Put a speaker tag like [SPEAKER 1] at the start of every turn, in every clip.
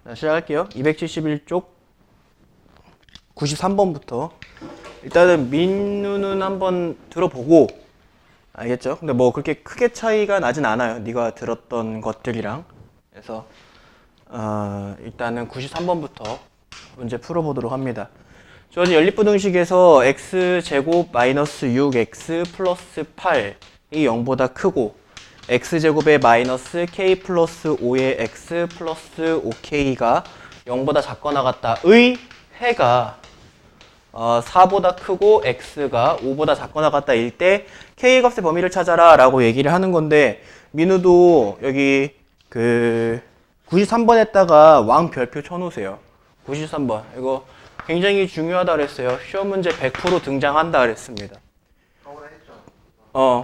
[SPEAKER 1] 자, 시작할게요. 271쪽 93번부터 일단은 민우는 한번 들어보고 알겠죠? 근데 뭐 그렇게 크게 차이가 나진 않아요. 네가 들었던 것들이랑. 그래서 일단은 93번부터 문제 풀어보도록 합니다. 주어진 연립부등식에서 x제곱 마이너스 6x 플러스 8이 0보다 크고 x제곱의 마이너스 k 플러스 5의 x 플러스 5k가 0보다 작거나 같다의 해가 4보다 크고 x가 5보다 작거나 같다일 때 k 값의 범위를 찾아라 라고 얘기를 하는 건데, 민우도 여기 그 93번에다가 왕 별표 쳐놓으세요. 93번 이거 굉장히 중요하다 그랬어요. 시험 문제 100% 등장한다 그랬습니다.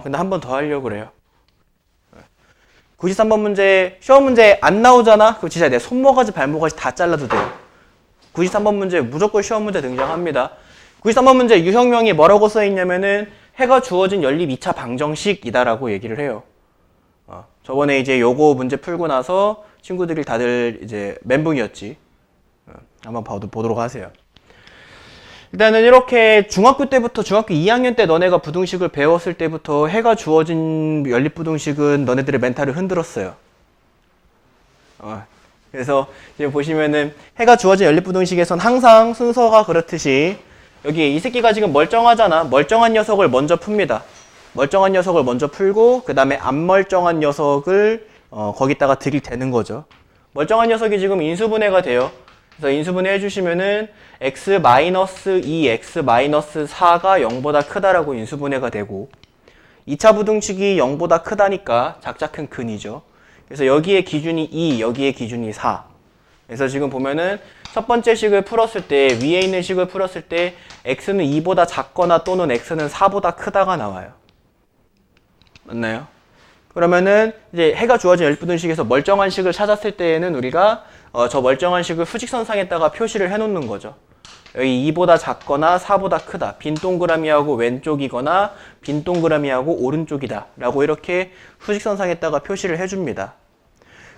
[SPEAKER 1] 근데 한 번 더 하려고 그래요. 93번 문제, 시험 문제 안 나오잖아? 그럼 진짜 내 손모가지 발모가지 다 잘라도 돼요. 93번 문제 무조건 시험 문제 등장합니다. 93번 문제 유형명이 뭐라고 써있냐면은 해가 주어진 연립 2차 방정식이다라고 얘기를 해요. 저번에 이제 요거 문제 풀고 나서 친구들이 다들 이제 멘붕이었지. 한번 보도록 하세요. 일단은 이렇게 중학교 때부터, 중학교 2학년 때 너네가 부등식을 배웠을 때부터 해가 주어진 연립부등식은 너네들의 멘탈을 흔들었어요. 그래서 지금 보시면은 해가 주어진 연립부등식에선 항상 순서가 그렇듯이 여기 이 새끼가 지금 멀쩡하잖아. 멀쩡한 녀석을 먼저 풉니다. 멀쩡한 녀석을 먼저 풀고 그 다음에 안 멀쩡한 녀석을 거기다가 들이대는 거죠. 멀쩡한 녀석이 지금 인수분해가 돼요. 그래서 인수분해 해주시면은 x-2, x-4가 0보다 크다라고 인수분해가 되고, 2차 부등식이 0보다 크다니까 작자 큰 근이죠. 그래서 여기에 기준이 2, 여기에 기준이 4. 그래서 지금 보면은 첫 번째 식을 풀었을 때, 위에 있는 식을 풀었을 때 x는 2보다 작거나 또는 x는 4보다 크다가 나와요. 맞나요? 그러면은 이제 해가 주어진 연립부등식에서 멀쩡한 식을 찾았을 때에는 우리가 저 멀쩡한 식을 수직선상에다가 표시를 해놓는 거죠. 여기 2보다 작거나 4보다 크다. 빈 동그라미하고 왼쪽이거나 빈 동그라미하고 오른쪽이다 라고 이렇게 수직선상에다가 표시를 해줍니다.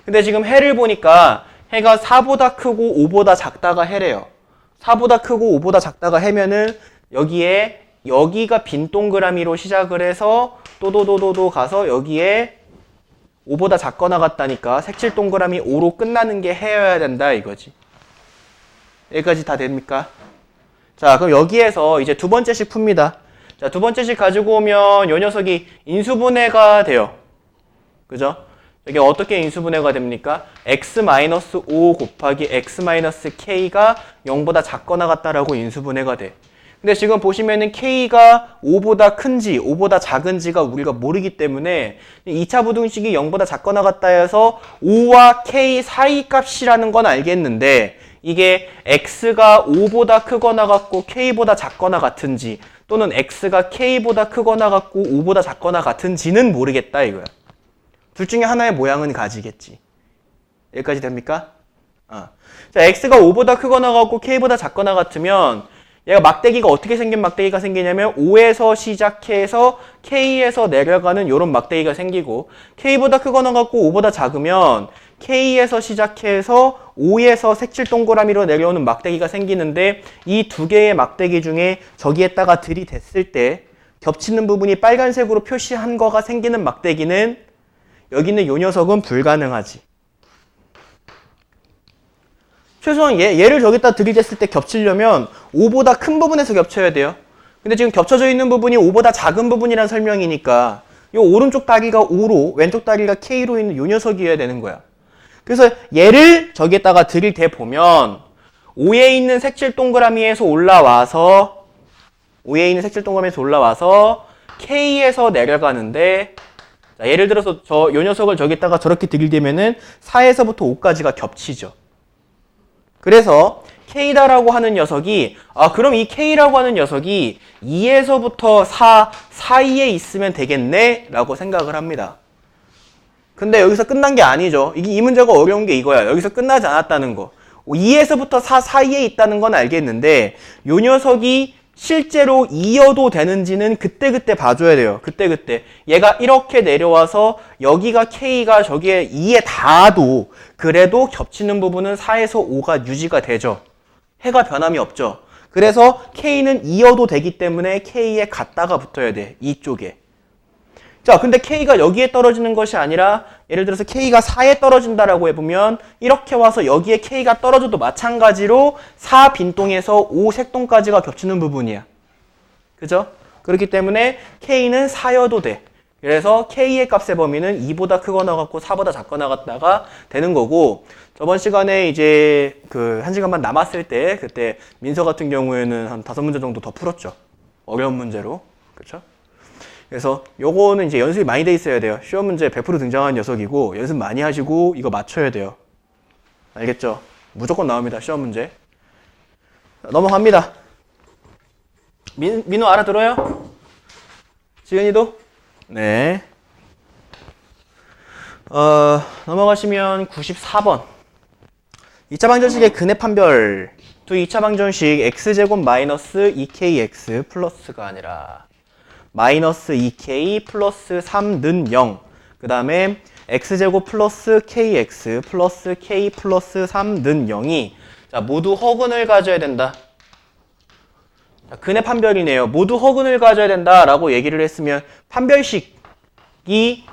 [SPEAKER 1] 근데 지금 해를 보니까 해가 4보다 크고 5보다 작다가 해래요. 4보다 크고 5보다 작다가 해면은 여기가 빈 동그라미로 시작을 해서 또도도도도 가서 여기에 5보다 작거나 같다니까 색칠 동그라미 5로 끝나는 게 해여야 된다 이거지. 여기까지 다 됩니까? 자, 그럼 여기에서 이제 두 번째 식 풉니다. 자, 두 번째 식 가지고 오면 요 녀석이 인수분해가 돼요. 그죠? 여기 어떻게 인수분해가 됩니까? x-5 곱하기 x-k가 0보다 작거나 같다라고 인수분해가 돼. 근데 지금 보시면은 k가 5보다 큰지 5보다 작은지가 우리가 모르기 때문에 2차 부등식이 0보다 작거나 같다 해서 5와 k 사이 값이라는 건 알겠는데, 이게 x가 5보다 크거나 같고 k보다 작거나 같은지 또는 x가 k보다 크거나 같고 5보다 작거나 같은지는 모르겠다 이거야. 둘 중에 하나의 모양은 가지겠지. 여기까지 됩니까? 자, x가 5보다 크거나 같고 k보다 작거나 같으면 얘가 막대기가 어떻게 생긴 막대기가 생기냐면 5에서 시작해서 K에서 내려가는 요런 막대기가 생기고, K보다 크거나 같고 5보다 작으면 K에서 시작해서 5에서 색칠 동그라미로 내려오는 막대기가 생기는데, 이 두 개의 막대기 중에 저기에다가 들이댔을 때 겹치는 부분이 빨간색으로 표시한 거가 생기는 막대기는 여기 있는 요 녀석은 불가능하지. 최소한 얘를 저기다 들이댔을 때 겹치려면 5보다 큰 부분에서 겹쳐야 돼요. 근데 지금 겹쳐져 있는 부분이 5보다 작은 부분이란 설명이니까 이 오른쪽 다리가 5로 왼쪽 다리가 K로 있는 이 녀석이어야 되는 거야. 그래서 얘를 저기에다가 들이대 보면 5에 있는 색칠 동그라미에서 올라와서 K에서 내려가는데, 자, 예를 들어서 요 녀석을 저기에다가 저렇게 들이대면은 4에서부터 5까지가 겹치죠. 그래서 K다라고 하는 녀석이, 그럼 이 K라고 하는 녀석이 2에서부터 4 사이에 있으면 되겠네? 라고 생각을 합니다. 근데 여기서 끝난 게 아니죠. 이 문제가 어려운 게 이거야. 여기서 끝나지 않았다는 거. 2에서부터 4 사이에 있다는 건 알겠는데, 요 녀석이 실제로 2여도 되는지는 그때그때 봐줘야 돼요. 그때그때. 얘가 이렇게 내려와서 여기가 K가 저기에 2에 닿아도 그래도 겹치는 부분은 4에서 5가 유지가 되죠. 해가 변함이 없죠. 그래서 K는 2여도 되기 때문에 K에 갖다가 붙어야 돼. 이쪽에. 자, 근데 K가 여기에 떨어지는 것이 아니라 예를 들어서 K가 4에 떨어진다라고 해보면 이렇게 와서 여기에 K가 떨어져도 마찬가지로 4 빈동에서 5 색동까지가 겹치는 부분이야. 그죠? 그렇기 때문에 K는 4여도 돼. 그래서 K의 값의 범위는 2보다 크거나 같고 4보다 작거나 같다가 되는 거고, 저번 시간에 이제 그 1시간만 남았을 때 그때 민서 같은 경우에는 한 5문제 정도 더 풀었죠. 어려운 문제로. 그렇죠? 그래서 요거는 이제 연습이 많이 돼 있어야 돼요. 시험 문제 100% 등장하는 녀석이고 연습 많이 하시고 이거 맞춰야 돼요. 알겠죠? 무조건 나옵니다. 시험 문제. 자, 넘어갑니다. 민우 알아들어요? 지은이도? 네. 넘어가시면 94번. 2차 방정식의 근의 판별. 두 2차 방정식 x제곱 마이너스 2kx 플러스가 아니라 마이너스 2k 플러스 3는 0. 그 다음에 x제곱 플러스 kx 플러스 k 플러스 3는 0이 자, 모두 허근을 가져야 된다. 자, 근의 판별이네요. 모두 허근을 가져야 된다라고 얘기를 했으면 판별식이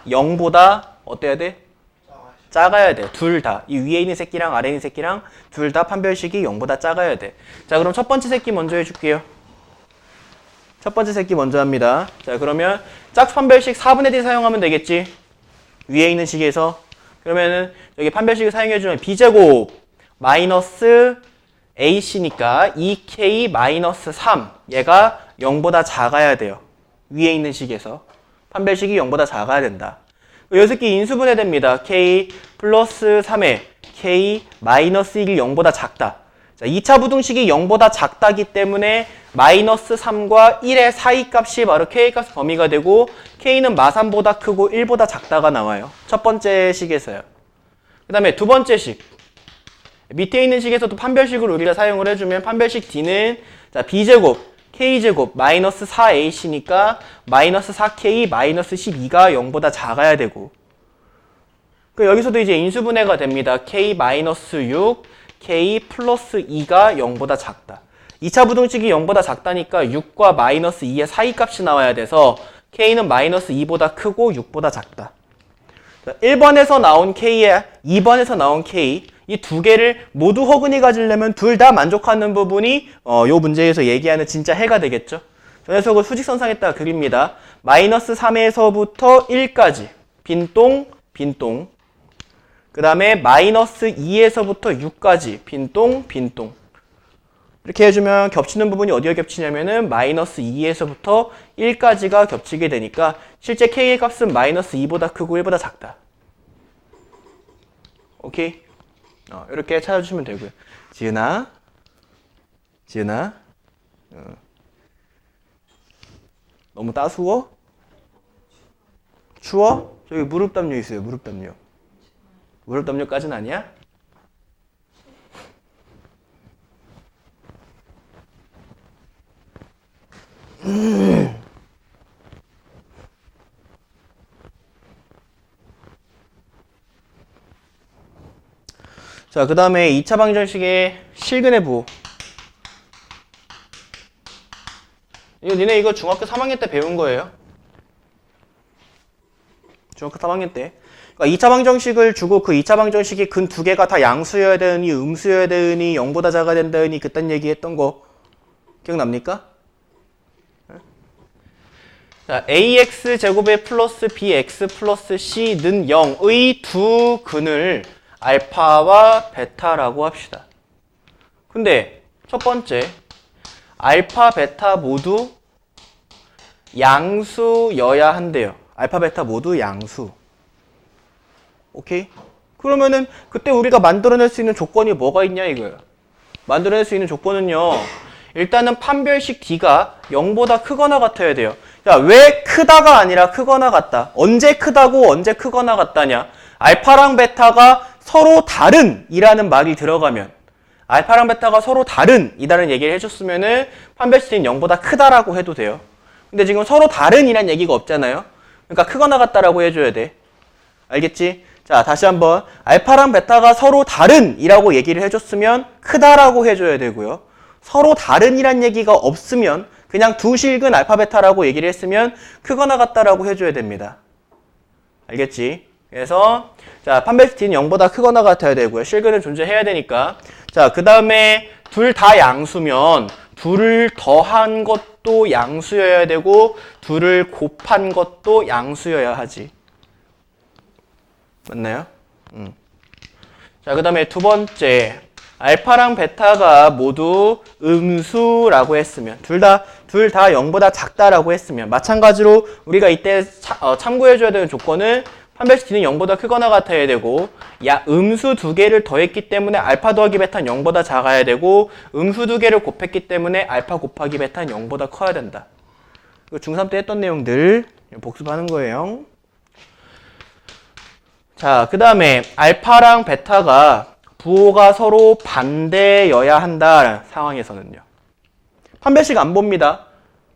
[SPEAKER 1] 0보다 어때야 돼? 작아야 돼. 둘 다. 이 위에 있는 새끼랑 아래 있는 새끼랑 둘 다 판별식이 0보다 작아야 돼. 자, 그럼 첫 번째 새끼 먼저 해줄게요. 첫 번째 새끼 먼저 합니다. 자, 그러면 짝수 판별식 4분의 D 사용하면 되겠지? 위에 있는 식에서. 그러면은 여기 판별식을 사용해주면 B제곱 마이너스 AC니까 2K 마이너스 3. 얘가 0보다 작아야 돼요. 위에 있는 식에서. 판별식이 0보다 작아야 된다. 이 새끼 인수분해 됩니다. K 플러스 3에 K 마이너스 1이 0보다 작다. 자, 2차 부등식이 0보다 작다기 때문에 마이너스 3과 1의 사이 값이 바로 K값 범위가 되고 K는 마3보다 크고 1보다 작다가 나와요. 첫 번째 식에서요. 그 다음에 두 번째 식. 밑에 있는 식에서도 판별식을 우리가 사용을 해주면 판별식 D는 자, B제곱, K제곱, 마이너스 4AC니까 마이너스 4K, 마이너스 12가 0보다 작아야 되고 여기서도 이제 인수분해가 됩니다. K 마이너스 6, K 플러스 2가 0보다 작다. 2차 부등식이 0보다 작다니까 6과 마이너스 2의 사이 값이 나와야 돼서 K는 마이너스 2보다 크고 6보다 작다. 1번에서 나온 K에 2번에서 나온 K 이 두 개를 모두 허근이 가지려면 둘 다 만족하는 부분이 요 문제에서 얘기하는 진짜 해가 되겠죠. 저 녀석을 수직선상에다가 그립니다. 마이너스 3에서부터 1까지 빈동, 빈동. 그 다음에 마이너스 2에서부터 6까지 빈동, 빈동. 이렇게 해주면 겹치는 부분이 어디가 겹치냐면은 마이너스 2에서부터 1까지가 겹치게 되니까 실제 K의 값은 마이너스 2보다 크고 1보다 작다. 오케이? 이렇게 찾아주시면 되고요. 지은아, 너무 따스워? 추워? 저기 무릎 담요 있어요. 무릎 담요. 무릎 담요까지는 아니야? 자, 그 다음에 2차 방정식의 실근의 부호. 니네 이거 중학교 3학년 때 배운 거예요. 중학교 3학년 때. 그러니까 2차 방정식을 주고 그 2차 방정식이 근 두 개가 다 양수여야 되느니 음수여야 되느니 0보다 작아야 된다니 그딴 얘기했던 거 기억납니까? 자, ax 제곱에 플러스 bx 플러스 c는 0의 두 근을 알파와 베타라고 합시다. 근데 첫 번째 알파, 베타 모두 양수여야 한대요. 알파, 베타 모두 양수. 오케이? 그러면은 그때 우리가 만들어낼 수 있는 조건이 뭐가 있냐 이거예요. 만들어낼 수 있는 조건은요. 일단은 판별식 D가 0보다 크거나 같아야 돼요. 자, 왜 크다가 아니라 크거나 같다? 언제 크다고 언제 크거나 같다냐? 알파랑 베타가 서로 다른 이라는 말이 들어가면 알파랑 베타가 서로 다른이라는 얘기를 해줬으면은 판별식은 0보다 크다라고 해도 돼요. 근데 지금 서로 다른이란 얘기가 없잖아요. 그러니까 크거나 같다라고 해줘야 돼. 알겠지? 자, 다시 한번 알파랑 베타가 서로 다른이라고 얘기를 해줬으면 크다라고 해줘야 되고요. 서로 다른이란 얘기가 없으면 그냥 두 실근 알파 베타라고 얘기를 했으면 크거나 같다라고 해줘야 됩니다. 알겠지? 그래서 자, 판별식은 0보다 크거나 같아야 되고요. 실근은 존재해야 되니까. 자, 그 다음에 둘 다 양수면 둘을 더한 것도 양수여야 되고 둘을 곱한 것도 양수여야 하지. 맞나요? 자, 그 다음에 두 번째 알파랑 베타가 모두 음수라고 했으면 둘 다 0보다 작다라고 했으면 마찬가지로 우리가 이때 참고해줘야 되는 조건은 판별식 D는 0보다 크거나 같아야 되고 음수 두 개를 더했기 때문에 알파 더하기 베타는 0보다 작아야 되고 음수 두 개를 곱했기 때문에 알파 곱하기 베타는 0보다 커야 된다. 이거 중3 때 했던 내용들 복습하는 거예요. 자, 그 다음에 알파랑 베타가 부호가 서로 반대여야 한다 상황에서는요. 판별식 안 봅니다.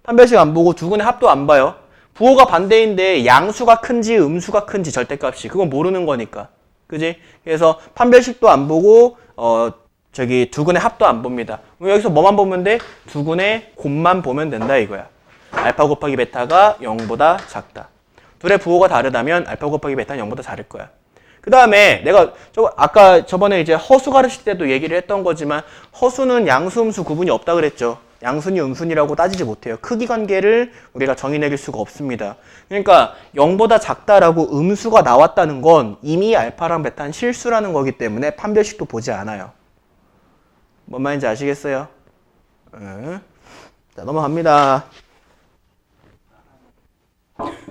[SPEAKER 1] 판별식 안 보고 두근의 합도 안 봐요. 부호가 반대인데 양수가 큰지 음수가 큰지 절대값이 그건 모르는 거니까. 그지? 그래서 판별식도 안 보고 두근의 합도 안 봅니다. 여기서 뭐만 보면 돼? 두근의 곱만 보면 된다 이거야. 알파 곱하기 베타가 0보다 작다. 둘의 부호가 다르다면 알파 곱하기 베타는 0보다 작을 거야. 그 다음에 내가 아까 저번에 이제 허수 가르칠 때도 얘기를 했던 거지만 허수는 양수, 음수 구분이 없다 그랬죠. 양순이, 음순이라고 따지지 못해요. 크기 관계를 우리가 정의내릴 수가 없습니다. 그러니까 0보다 작다라고 음수가 나왔다는 건 이미 알파랑 베타는 실수라는 거기 때문에 판별식도 보지 않아요. 뭔 말인지 아시겠어요? 자, 넘어갑니다.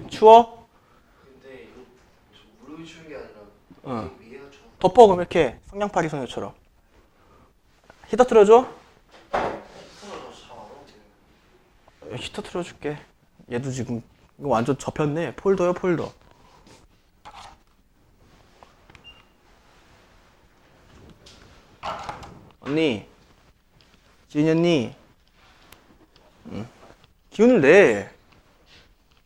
[SPEAKER 1] 추워?
[SPEAKER 2] 근데 이거 무릎이 추운 게 아니라 위에가 추워.
[SPEAKER 1] 덮어 그럼 이렇게 성냥팔이 소녀처럼. 히터 틀어줘? 히터 틀어줄게. 얘도 지금 이거 완전 접혔네. 폴더요 폴더. 언니, 지은이 언니, 기운을 내.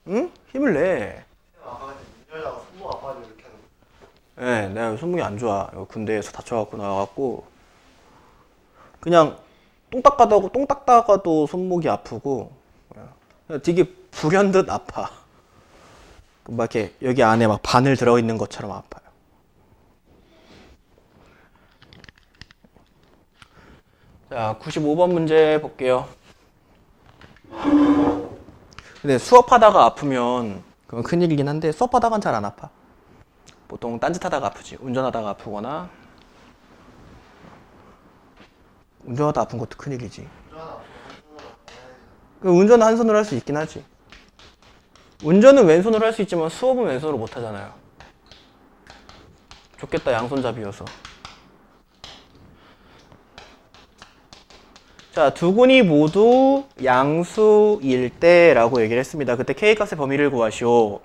[SPEAKER 1] 응? 힘을 내.
[SPEAKER 2] 아빠가 운전하다가 손목 아파가지고 이렇게 하는.
[SPEAKER 1] 네, 내가 손목이 안 좋아. 군대에서 다쳐갖고 나와갖고 그냥 똥 닦다가도 손목이 아프고 되게 불현듯 아파. 막 이렇게 여기 안에 막 바늘 들어있는 것처럼 아파요. 자, 95번 문제 볼게요. 근데 수업하다가 아프면 그건 큰일이긴 한데 수업하다가는 잘 안 아파. 보통 딴짓하다가 아프지. 운전하다가 아프거나 운전하다 아픈 것도 큰일이지. 운전은 한 손으로 할 수 있긴 하지. 운전은 왼손으로 할 수 있지만 수업은 왼손으로 못 하잖아요. 좋겠다, 양손잡이여서. 자, 두 군이 모두 양수일 때라고 얘기를 했습니다. 그때 K값의 범위를 구하시오.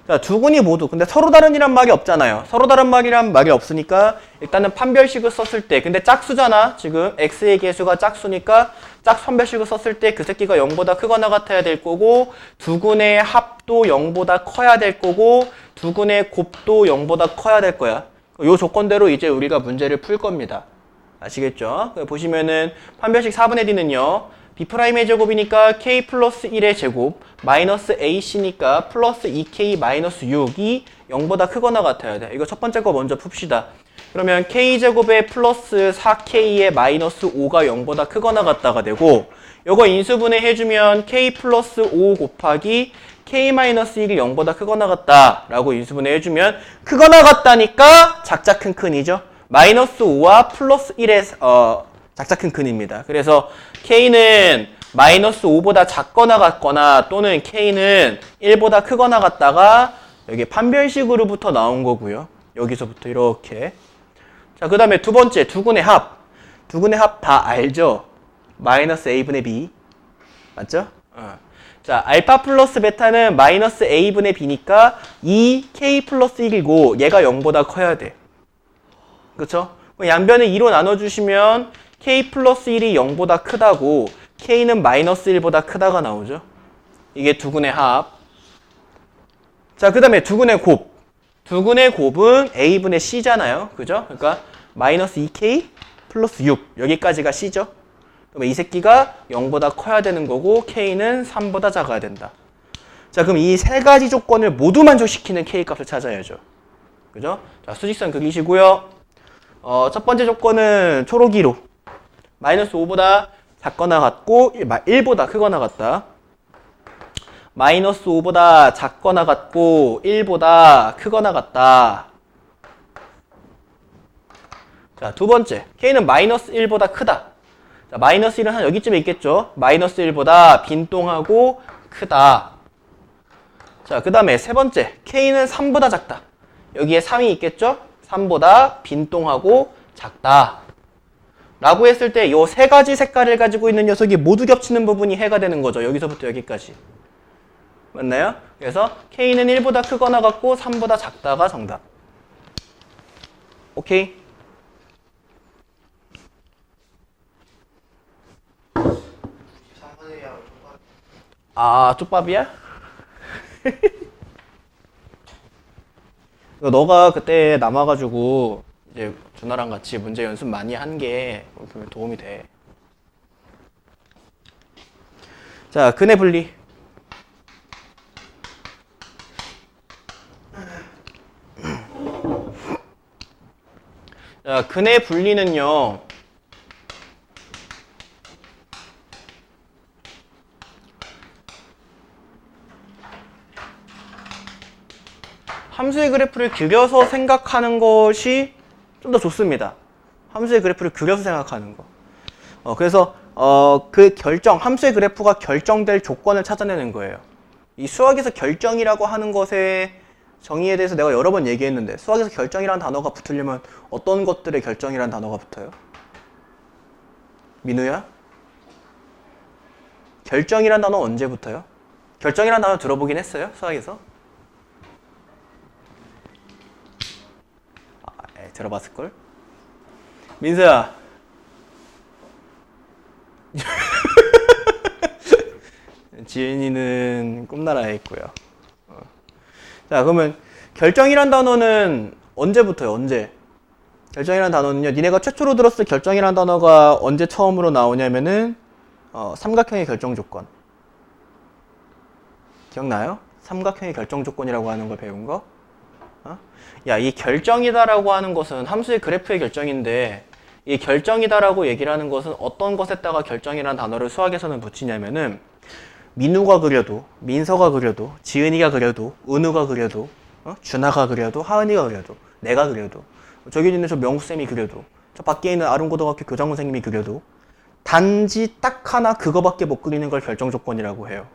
[SPEAKER 1] 자, 두 군이 모두, 근데 서로 다른이란 말이 없잖아요. 서로 다른 말이란 말이 없으니까 일단은 판별식을 썼을 때, 근데 짝수잖아. 지금 X의 개수가 짝수니까 짝수 판별식을 썼을 때 그 새끼가 0보다 크거나 같아야 될 거고, 두 군의 합도 0보다 커야 될 거고, 두 군의 곱도 0보다 커야 될 거야. 요 조건대로 이제 우리가 문제를 풀 겁니다. 아시겠죠? 보시면은 판별식 4분의 D는요. B'의 제곱이니까 K 플러스 1의 제곱 마이너스 AC니까 플러스 2K 마이너스 6이 0보다 크거나 같아야 돼. 이거 첫 번째 거 먼저 풉시다. 그러면 K제곱에 플러스 4K의 마이너스 5가 0보다 크거나 같다가 되고 요거 인수분해 해주면 K 플러스 5 곱하기 K 마이너스 1이 0보다 크거나 같다라고 인수분해 해주면 크거나 같다니까 작자 큰큰이죠. 마이너스 5와 플러스 1의 작자 큰큰입니다. 그래서 K는 마이너스 5보다 작거나 같거나 또는 K는 1보다 크거나 같다가 여기 판별식으로부터 나온 거고요. 여기서부터 이렇게. 자, 그 다음에 두 번째 두군의 합. 두군의 합 다 알죠? 마이너스 A분의 B. 맞죠? 자, 알파 플러스 베타는 마이너스 A분의 B니까 2K 플러스 1이고 얘가 0보다 커야 돼. 그쵸? 양변을 2로 나눠주시면 k 플러스 1이 0보다 크다고 k는 마이너스 1보다 크다가 나오죠. 이게 두근의 합. 자, 그 다음에 두근의 곱. 두근의 곱은 a분의 c잖아요. 그죠? 그러니까 마이너스 2k 플러스 6. 여기까지가 c죠. 그러면 이 새끼가 0보다 커야 되는 거고 k는 3보다 작아야 된다. 자, 그럼 이 세 가지 조건을 모두 만족시키는 k 값을 찾아야죠. 그죠? 자, 수직선 그리시고요. 첫 번째 조건은 초록이로 마이너스 5보다 작거나 같고 1보다 크거나 같다. 마이너스 5보다 작거나 같고 1보다 크거나 같다. 자, 두 번째. k는 마이너스 1보다 크다. 자, 마이너스 1은 한 여기쯤에 있겠죠. 마이너스 1보다 빈동하고 크다. 자, 그 다음에 세 번째. k는 3보다 작다. 여기에 3이 있겠죠. 3보다 빈동하고 작다. 라고 했을 때 이 세 가지 색깔을 가지고 있는 녀석이 모두 겹치는 부분이 해가 되는 거죠. 여기서부터 여기까지. 맞나요? 그래서 k는 1보다 크거나 같고 3보다 작다가 정답. 오케이?
[SPEAKER 2] 상관이야.
[SPEAKER 1] 아, 쪽밥이야? 너가 그때 남아가지고 이제 준하랑 같이 문제 연습 많이 한 게 도움이 돼. 자, 근의 분리. 자, 근의 분리는요. 함수의 그래프를 그려서 생각하는 것이 좀 더 좋습니다. 함수의 그래프를 그려서 생각하는 거. 그래서 그 함수의 그래프가 결정될 조건을 찾아내는 거예요. 이 수학에서 결정이라고 하는 것의 정의에 대해서 내가 여러 번 얘기했는데 수학에서 결정이라는 단어가 붙으려면 어떤 것들의 결정이라는 단어가 붙어요? 민우야? 결정이라는 단어 언제 붙어요? 결정이라는 단어 들어보긴 했어요? 수학에서? 들어봤을걸? 민수야. 지은이는 꿈나라에 있고요. 자, 그러면 결정이란 단어는 언제 붙어요? 언제? 결정이란 단어는요. 니네가 최초로 들었을 결정이란 단어가 언제 처음으로 나오냐면은 삼각형의 결정 조건. 기억나요? 삼각형의 결정 조건이라고 하는 걸 배운 거? 야, 이 결정이다라고 하는 것은 함수의 그래프의 결정인데 이 결정이다라고 얘기를 하는 것은 어떤 것에다가 결정이라는 단어를 수학에서는 붙이냐면은 민우가 그려도, 민서가 그려도, 지은이가 그려도, 은우가 그려도, 준하가 그려도, 하은이가 그려도, 내가 그려도, 저기 있는 저 명수쌤이 그려도, 저 밖에 있는 아름고등학교 교장 선생님이 그려도 단지 딱 하나 그거밖에 못 그리는 걸 결정 조건이라고 해요.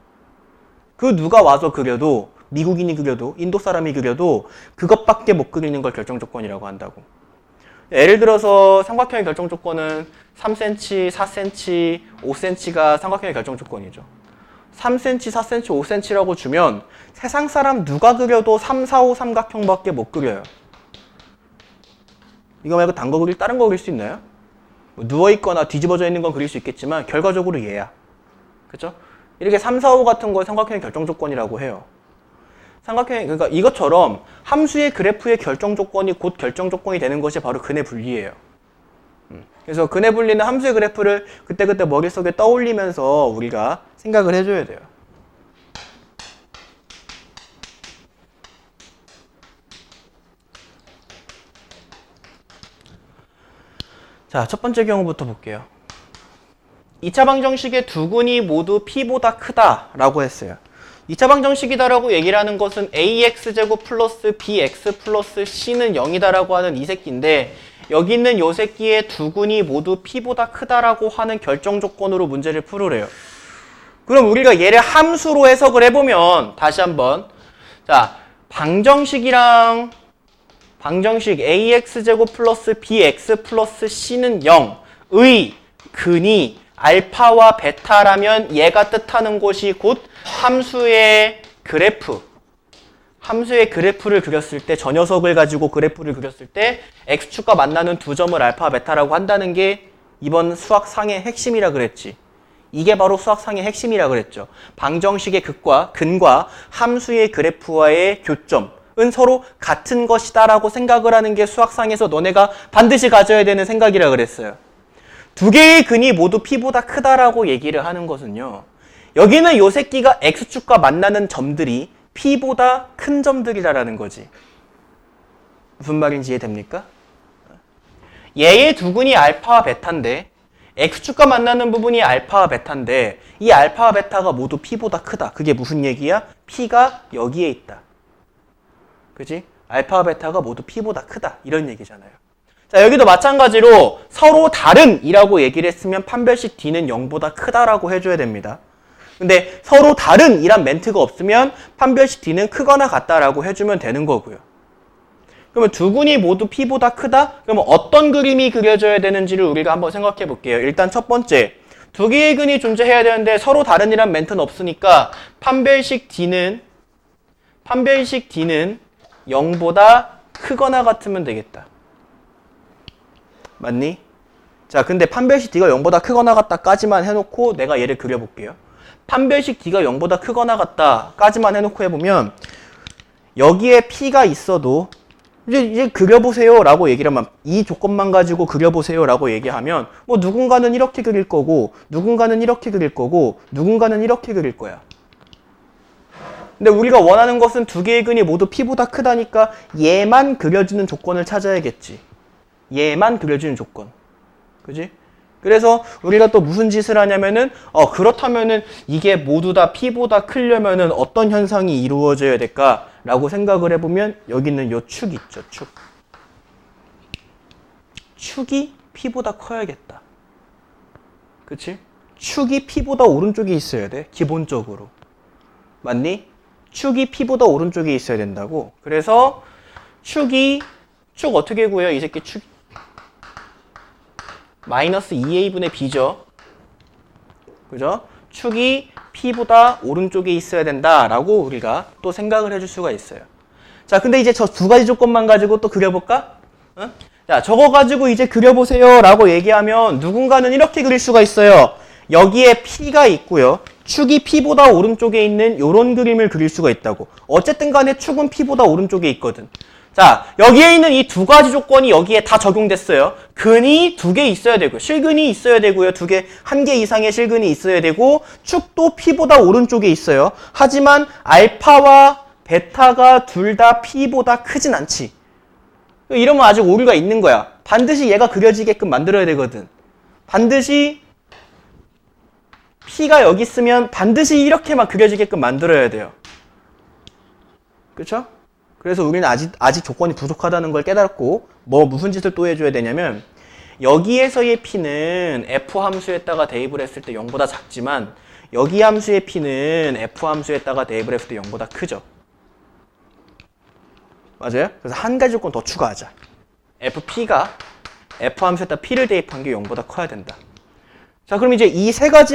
[SPEAKER 1] 그 누가 와서 그려도 미국인이 그려도 인도 사람이 그려도 그것밖에 못 그리는 걸 결정 조건이라고 한다고. 예를 들어서 삼각형의 결정 조건은 3cm, 4cm, 5cm가 삼각형의 결정 조건이죠. 3cm, 4cm, 5cm라고 주면 세상 사람 누가 그려도 3, 4, 5 삼각형밖에 못 그려요. 이거 말고 단 거 그릴 다른 거 그릴 수 있나요? 뭐 누워있거나 뒤집어져 있는 건 그릴 수 있겠지만 결과적으로 얘야. 그쵸? 이렇게 3, 4, 5 같은 걸 삼각형의 결정 조건이라고 해요. 그러니까 이것처럼 함수의 그래프의 결정 조건이 곧 결정 조건이 되는 것이 바로 근의 분리예요. 그래서 근의 분리는 함수의 그래프를 그때그때 머릿속에 떠올리면서 우리가 생각을 해줘야 돼요. 자, 첫 번째 경우부터 볼게요. 2차 방정식의 두 근이 모두 P보다 크다라고 했어요. 2차 방정식이다라고 얘기를 하는 것은 AX제곱 플러스 BX 플러스 C는 0이다라고 하는 이 새끼인데 여기 있는 요 새끼의 두 근이 모두 P보다 크다라고 하는 결정 조건으로 문제를 풀으래요. 그럼 우리가 얘를 함수로 해석을 해보면 다시 한번 자, 방정식 AX제곱 플러스 BX 플러스 C는 0의 근이 알파와 베타라면 얘가 뜻하는 것이 곧 함수의 그래프 함수의 그래프를 그렸을 때, 저 녀석을 가지고 그래프를 그렸을 때 x축과 만나는 두 점을 알파, 베타라고 한다는 게 이번 수학상의 핵심이라 그랬지. 이게 바로 수학상의 핵심이라 그랬죠. 방정식의 근과 함수의 그래프와의 교점은 서로 같은 것이다 라고 생각을 하는 게 수학상에서 너네가 반드시 가져야 되는 생각이라 그랬어요. 두 개의 근이 모두 P보다 크다라고 얘기를 하는 것은요. 여기는 요 새끼가 X축과 만나는 점들이 P보다 큰 점들이라는 거지. 무슨 말인지 이해됩니까? 얘의 두 근이 알파와 베타인데 X축과 만나는 부분이 알파와 베타인데 이 알파와 베타가 모두 P보다 크다. 그게 무슨 얘기야? P가 여기에 있다. 그지? 알파와 베타가 모두 P보다 크다. 이런 얘기잖아요. 자, 여기도 마찬가지로 서로 다른 이라고 얘기를 했으면 판별식 D는 0보다 크다라고 해줘야 됩니다. 근데 서로 다른 이란 멘트가 없으면 판별식 D는 크거나 같다라고 해주면 되는 거고요. 그러면 두 근이 모두 P보다 크다? 그러면 어떤 그림이 그려져야 되는지를 우리가 한번 생각해 볼게요. 일단 첫 번째, 두 개의 근이 존재해야 되는데 서로 다른 이란 멘트는 없으니까 판별식 D는 0보다 크거나 같으면 되겠다. 맞니? 자, 근데 판별식 D가 0보다 크거나 같다까지만 해놓고 내가 얘를 그려볼게요. 판별식 D가 0보다 크거나 같다까지만 해놓고 해보면 여기에 P가 있어도 이제 그려보세요 라고 얘기를 하면 이 조건만 가지고 그려보세요 라고 얘기하면 뭐 누군가는 이렇게 그릴 거고 누군가는 이렇게 그릴 거고 누군가는 이렇게 그릴 거야. 근데 우리가 원하는 것은 두 개의 근이 모두 P보다 크다니까 얘만 그려지는 조건을 찾아야겠지. 얘만 그려지는 조건. 그지? 그래서 우리가 또 무슨 짓을 하냐면은 그렇다면은 이게 모두 다 P보다 크려면은 어떤 현상이 이루어져야 될까라고 생각을 해보면 여기 있는 요 축 있죠. 축이 P보다 커야겠다. 그치? 축이 P보다 오른쪽에 있어야 돼. 기본적으로. 맞니? 축이 P보다 오른쪽에 있어야 된다고. 그래서 축 어떻게 구해요? 이 새끼 축 마이너스 2a분의 b죠. 그죠? 축이 P보다 오른쪽에 있어야 된다라고 우리가 또 생각을 해줄 수가 있어요. 자, 근데 이제 저 두 가지 조건만 가지고 또 그려볼까? 응? 자, 저거 가지고 이제 그려보세요 라고 얘기하면 누군가는 이렇게 그릴 수가 있어요. 여기에 P가 있고요. 축이 P보다 오른쪽에 있는 요런 그림을 그릴 수가 있다고. 어쨌든 간에 축은 P보다 오른쪽에 있거든. 자, 여기에 있는 이 두 가지 조건이 여기에 다 적용됐어요. 근이 두 개 있어야 되고요. 실근이 있어야 되고요. 한 개 이상의 실근이 있어야 되고 축도 P보다 오른쪽에 있어요. 하지만 알파와 베타가 둘 다 P보다 크진 않지. 이러면 아직 오류가 있는 거야. 반드시 얘가 그려지게끔 만들어야 되거든. 반드시 P가 여기 있으면 반드시 이렇게만 그려지게끔 만들어야 돼요. 그쵸? 그래서 우리는 아직 조건이 부족하다는 걸 깨닫고 무슨 짓을 또 해줘야 되냐면 여기에서의 P는 F 함수에다가 대입을 했을 때 0보다 작지만 여기 함수의 P는 F 함수에다가 대입을 했을 때 0보다 크죠. 맞아요? 그래서 한 가지 조건 더 추가하자. FP가 F 함수에다 P를 대입한 게 0보다 커야 된다. 자, 그럼 이제 이 세 가지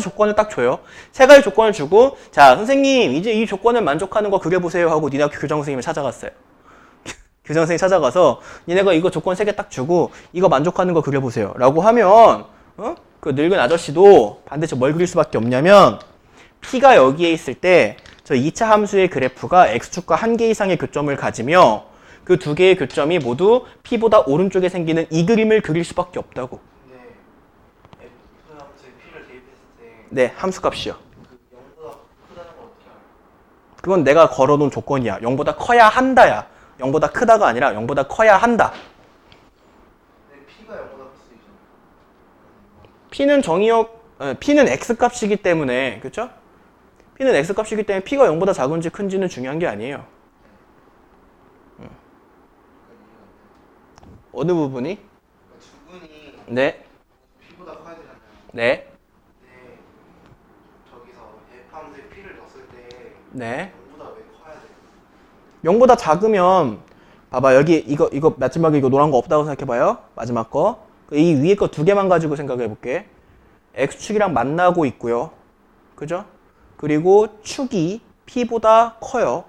[SPEAKER 1] 조건을 딱 줘요. 세 가지 조건을 주고, 자, 선생님, 이제 이 조건을 만족하는 거 그려보세요 하고 니네 학교 교장 선생님을 찾아갔어요. 교장 선생님 찾아가서 니네가 이거 조건 3개 딱 주고, 이거 만족하는 거 그려보세요. 라고 하면, 그 늙은 아저씨도 반드시 뭘 그릴 수밖에 없냐면, P가 여기에 있을 때, 저 2차 함수의 그래프가 X축과 한 개 이상의 교점을 가지며, 그 두 개의 교점이 모두 P보다 오른쪽에 생기는 이 그림을 그릴 수밖에 없다고. 네, 함수값이요.
[SPEAKER 2] 0보다 크다는 건 어떻게 알아요?
[SPEAKER 1] 그건 내가 걸어놓은 조건이야. 0보다 커야 한다야. 0보다 크다가 아니라 0보다 커야 한다.
[SPEAKER 2] 근데 P가 0보다 클 수도 있잖아요.
[SPEAKER 1] P는 X값이기 때문에, 그쵸? P는 X값이기 때문에 P가 0보다 작은지 큰지는 중요한 게 아니에요. 어느 부분이?
[SPEAKER 2] 두 근이
[SPEAKER 1] 네.
[SPEAKER 2] P보다 커야 되잖아요.
[SPEAKER 1] 네.
[SPEAKER 2] 저기서 F 함수에 P를 넣었을 때
[SPEAKER 1] 네.
[SPEAKER 2] 0보다 왜 커야 돼요?
[SPEAKER 1] 0보다 작으면 봐봐 여기 이거 마지막에 이거 노란 거 없다고 생각해봐요. 마지막 거. 이 위에 거 두 개만 가지고 생각해볼게. X축이랑 만나고 있고요. 그죠? 그리고 축이 P보다 커요.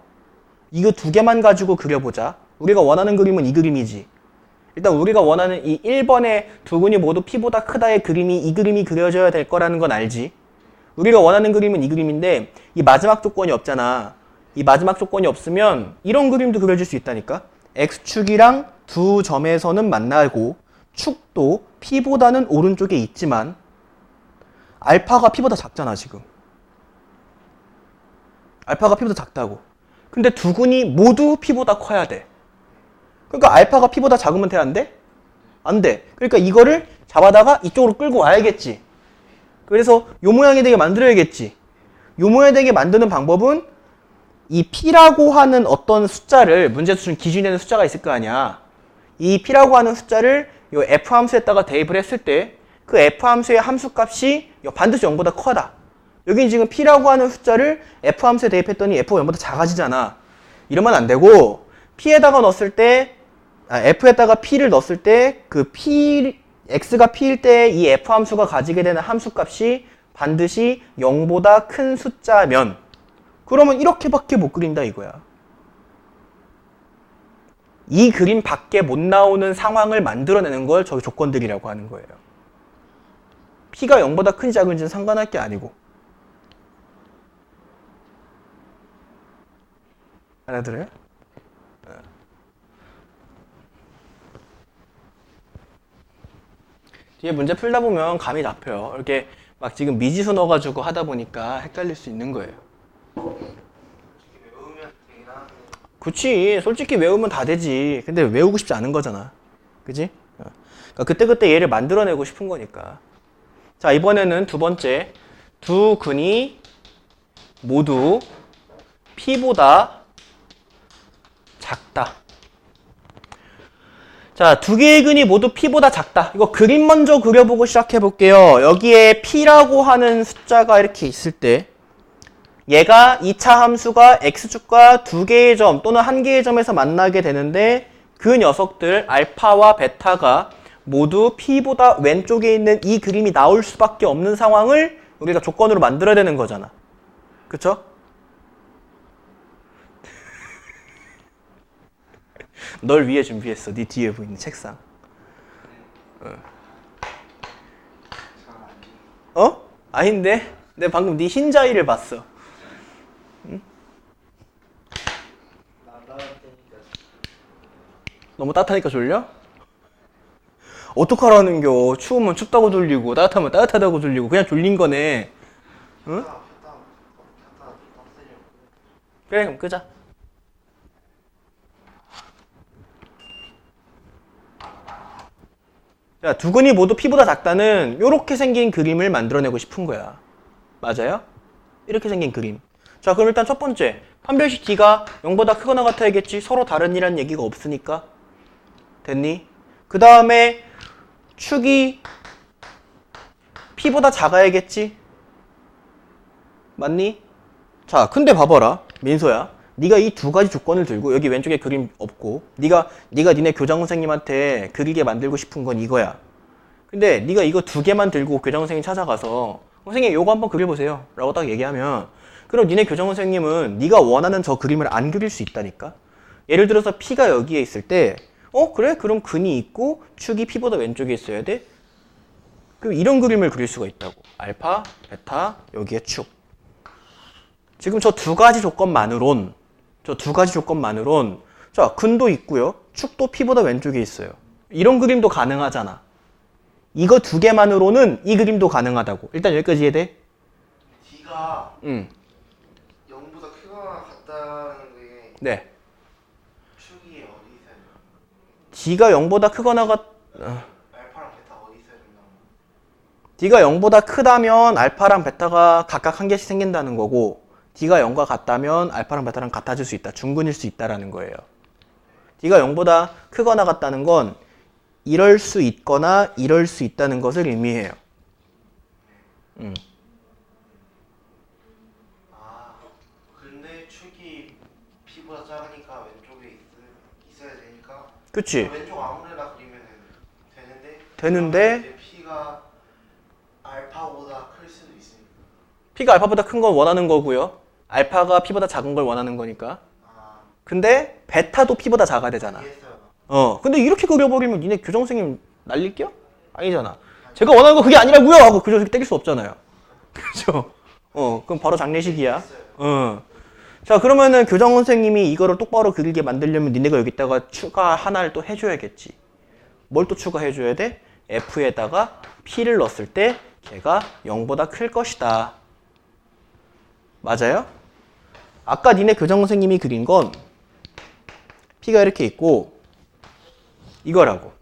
[SPEAKER 1] 이거 두 개만 가지고 그려보자. 우리가 원하는 그림은 이 그림이지. 일단 우리가 원하는 이 1번의 두 근이 모두 P보다 크다의 그림이 이 그림이 그려져야 될 거라는 건 알지. 우리가 원하는 그림은 이 그림인데 이 마지막 조건이 없잖아. 이 마지막 조건이 없으면 이런 그림도 그려질 수 있다니까. X축이랑 두 점에서는 만나고 축도 P보다는 오른쪽에 있지만 알파가 P보다 작잖아 지금. 알파가 P보다 작다고. 근데 두 근이 모두 P보다 커야 돼. 그러니까 알파가 P보다 작으면 돼, 안 돼? 안 돼. 그러니까 이거를 잡아다가 이쪽으로 끌고 와야겠지. 그래서 요 모양이 되게 만들어야겠지. 요 모양이 되게 만드는 방법은 이 P라고 하는 어떤 숫자를 문제에서 준 기준이 되는 숫자가 있을 거 아니야. 이 P라고 하는 숫자를 요 F 함수에다가 대입을 했을 때 그 F 함수의 함수값이 반드시 0보다 커다. 여기 지금 P라고 하는 숫자를 F 함수에 대입했더니 F가 0보다 작아지잖아. 이러면 안 되고 P에다가 넣었을 때 F에다가 P를 넣었을 때 그 P X가 P일 때 이 F 함수가 가지게 되는 함수값이 반드시 0보다 큰 숫자면 그러면 이렇게밖에 못 그린다 이거야. 이 그림 밖에 못 나오는 상황을 만들어내는 걸 저기 조건들이라고 하는 거예요. P가 0보다 큰지 작은지는 상관할 게 아니고. 알아들어요? 뒤에 문제 풀다 보면 감이 잡혀요. 이렇게 막 지금 미지수 넣어가지고 하다 보니까 헷갈릴 수 있는 거예요.
[SPEAKER 2] 외우면 되긴 하는데.
[SPEAKER 1] 그치. 솔직히 외우면 다 되지. 근데 외우고 싶지 않은 거잖아. 그지? 그러니까 그때그때 얘를 만들어내고 싶은 거니까. 자, 이번에는 두 번째. 두 근이 모두 P보다 작다. 자, 두 개의 근이 모두 P보다 작다. 이거 그림 먼저 그려보고 시작해 볼게요. 여기에 P라고 하는 숫자가 이렇게 있을 때 얘가 2차 함수가 X축과 두 개의 점 또는 한 개의 점에서 만나게 되는데 그 녀석들 알파와 베타가 모두 P보다 왼쪽에 있는 이 그림이 나올 수밖에 없는 상황을 우리가 조건으로 만들어야 되는 거잖아. 그쵸? 널 위해 준비했어. 네 뒤에 보이는 책상. 어? 아닌데? 내가 방금 네 흰자위를 봤어. 응? 너무 따뜻하니까 졸려? 어떡하라는겨. 추우면 춥다고 졸리고 따뜻하면 따뜻하다고 졸리고 그냥 졸린 거네. 응? 그래, 그럼 끄자. 자, 두 근이 모두 P보다 작다는 이렇게 생긴 그림을 만들어내고 싶은 거야. 맞아요? 이렇게 생긴 그림. 자, 그럼 일단 첫 번째. 판별식 D가 0보다 크거나 같아야겠지. 서로 다른 이란 얘기가 없으니까. 됐니? 그 다음에 축이 P보다 작아야겠지. 맞니? 자, 근데 봐봐라. 민소야. 네가 이 두 가지 조건을 들고 여기 왼쪽에 그림 없고 네가 니네 교장 선생님한테 그리게 만들고 싶은 건 이거야. 근데 네가 이거 두 개만 들고 교장 선생님 찾아가서 선생님 요거 한번 그려보세요 라고 딱 얘기하면 그럼 니네 교장 선생님은 네가 원하는 저 그림을 안 그릴 수 있다니까. 예를 들어서 P가 여기에 있을 때 그래? 그럼 근이 있고 축이 P보다 왼쪽에 있어야 돼? 그럼 이런 그림을 그릴 수가 있다고. 알파, 베타, 여기에 축. 지금 저 두 가지 조건만으론 자, 근도 있고요. 축도 P보다 왼쪽에 있어요. 이런 그림도 가능하잖아. 이거 두 개만으로는 이 그림도 가능하다고. 일단 여기까지 이해돼?
[SPEAKER 2] D가
[SPEAKER 1] 응.
[SPEAKER 2] 0보다 크거나 같다는 게
[SPEAKER 1] 네.
[SPEAKER 2] 축이 어디 있어야 돼요?
[SPEAKER 1] D가 0보다 크거나
[SPEAKER 2] 알파랑 베타 어디 있어야 된다고?
[SPEAKER 1] D가 0보다 크다면 알파랑 베타가 각각 한 개씩 생긴다는 거고 D가 0과 같다면 알파랑 베타랑 같아질 수 있다. 중근일 수 있다라는 거예요. D가 0보다 크거나 같다는 건 이럴 수 있거나 이럴 수 있다는 것을 의미해요.
[SPEAKER 2] 근데 축이 P보다 작으니까 왼쪽에 있어야 되니까
[SPEAKER 1] 그치?
[SPEAKER 2] 왼쪽 아무데나 그리면 되는데 이제 P가 알파보다 클 수도 있으니까
[SPEAKER 1] P가 알파보다 큰 건 원하는 거고요. 알파가 P보다 작은 걸 원하는 거니까.
[SPEAKER 2] 아,
[SPEAKER 1] 근데 베타도 P보다 작아야 되잖아.
[SPEAKER 2] 이해했어요.
[SPEAKER 1] 근데 이렇게 그려버리면 니네 교정 선생님 날릴게요? 아니잖아. 제가 원하는 거 그게 아니라고요 하고 교정 선생님 때릴 수 없잖아요. 그죠? 그럼 바로 장례식이야. 자, 그러면은 교정 선생님이 이거를 똑바로 그리게 만들려면 니네가 여기다가 추가 하나를 또 해줘야겠지. 뭘 또 추가해줘야 돼? F에다가 P를 넣었을 때 걔가 0보다 클 것이다. 맞아요? 아까 니네 교정 선생님이 그린 건 P가 이렇게 있고 이거라고.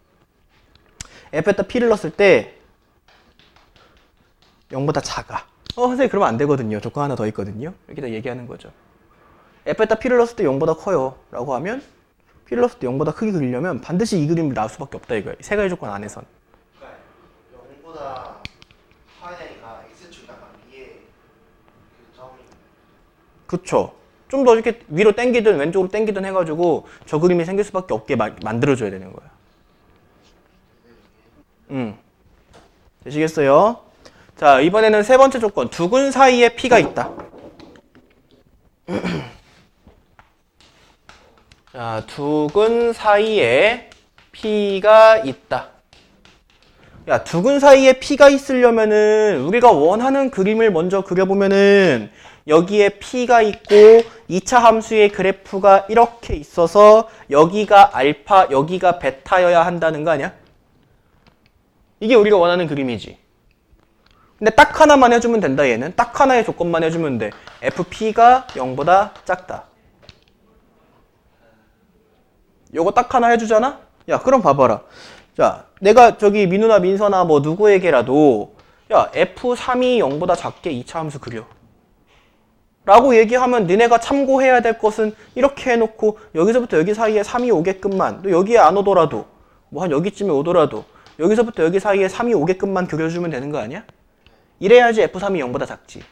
[SPEAKER 1] F에다 P를 넣었을 때 0보다 작아. 선생님 그러면 안 되거든요. 조건 하나 더 있거든요. 이렇게 다 얘기하는 거죠. F에다 P를 넣었을 때 0보다 커요. 라고 하면 P를 넣었을 때 0보다 크게 그리려면 반드시 이 그림을 나올 수밖에 없다 이거야. 세 가지 조건 안에선.
[SPEAKER 2] 그러니까 0보다 커야 되니까 x축 약간 위에 그 점이
[SPEAKER 1] 그쵸. 좀 더 이렇게 위로 당기든 왼쪽으로 당기든 해가지고 저 그림이 생길 수밖에 없게 만들어줘야 되는 거야. 되시겠어요? 자, 이번에는 세 번째 조건. 두근 사이에 P가 있다. 자, 두근 사이에 P가 있다. 야, 두근 사이에 P가 있으려면은 우리가 원하는 그림을 먼저 그려보면은 여기에 P가 있고 2차 함수의 그래프가 이렇게 있어서 여기가 알파, 여기가 베타여야 한다는 거 아니야? 이게 우리가 원하는 그림이지. 근데 딱 하나만 해주면 된다, 얘는. 딱 하나의 조건만 해주면 돼. FP가 0보다 작다. 요거 딱 하나 해주잖아? 야, 그럼 봐봐라. 자, 내가 저기 민우나 민서나 뭐 누구에게라도 야, F3이 0보다 작게 2차 함수 그려. 라고 얘기하면 니네가 참고해야 될 것은 이렇게 해놓고 여기서부터 여기 사이에 3이 오게끔만, 또 여기에 안 오더라도 뭐 한 여기쯤에 오더라도 여기서부터 여기 사이에 3이 오게끔만 그려주면 되는 거 아니야? 이래야지 F3이 0보다 작지.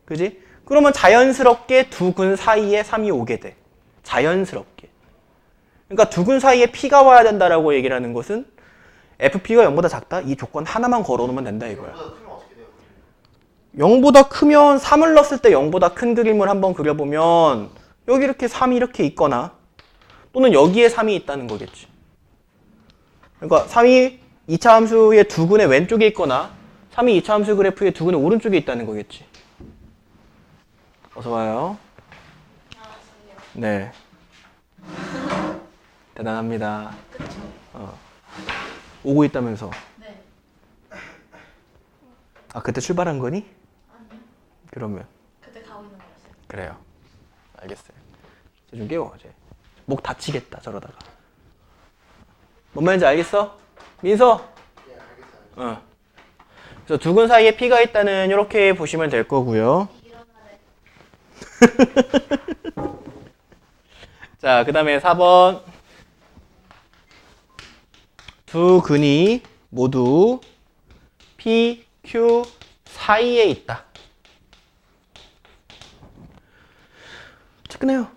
[SPEAKER 1] 그지? 그러면 자연스럽게 두 근 사이에 3이 오게 돼. 자연스럽게. 그러니까 두 근 사이에 P가 와야 된다라고 얘기를 하는 것은 FP가 0보다 작다? 이 조건 하나만 걸어놓으면 된다 이거야.
[SPEAKER 2] 0보다 크면 어떻게 돼요?
[SPEAKER 1] 0보다 크면 3을 넣었을 때 0보다 큰 그림을 한번 그려보면 여기 이렇게 3이 이렇게 있거나 또는 여기에 3이 있다는 거겠지. 그러니까 3이 2차 함수의 두 근의 왼쪽에 있거나 3이 2차 함수 그래프의 두 근의 오른쪽에 있다는 거겠지. 어서 와요. 네. 대단합니다. 오고 있다면서.
[SPEAKER 3] 네.
[SPEAKER 1] 아, 그때 출발한 거니?
[SPEAKER 3] 아니요.
[SPEAKER 1] 그러면.
[SPEAKER 3] 그때 가고 있는 거였어요.
[SPEAKER 1] 그래요. 알겠어요. 이제 좀 깨워, 이제. 목 다치겠다, 저러다가. 뭔 말인지 알겠어? 민서?
[SPEAKER 2] 네, 알겠어요.
[SPEAKER 1] 그래서 두 근 사이에 P가 있다는 이렇게 보시면 될 거고요. 자, 그 다음에 4번. 두 근이 모두 P, Q 사이에 있다. 체크네요.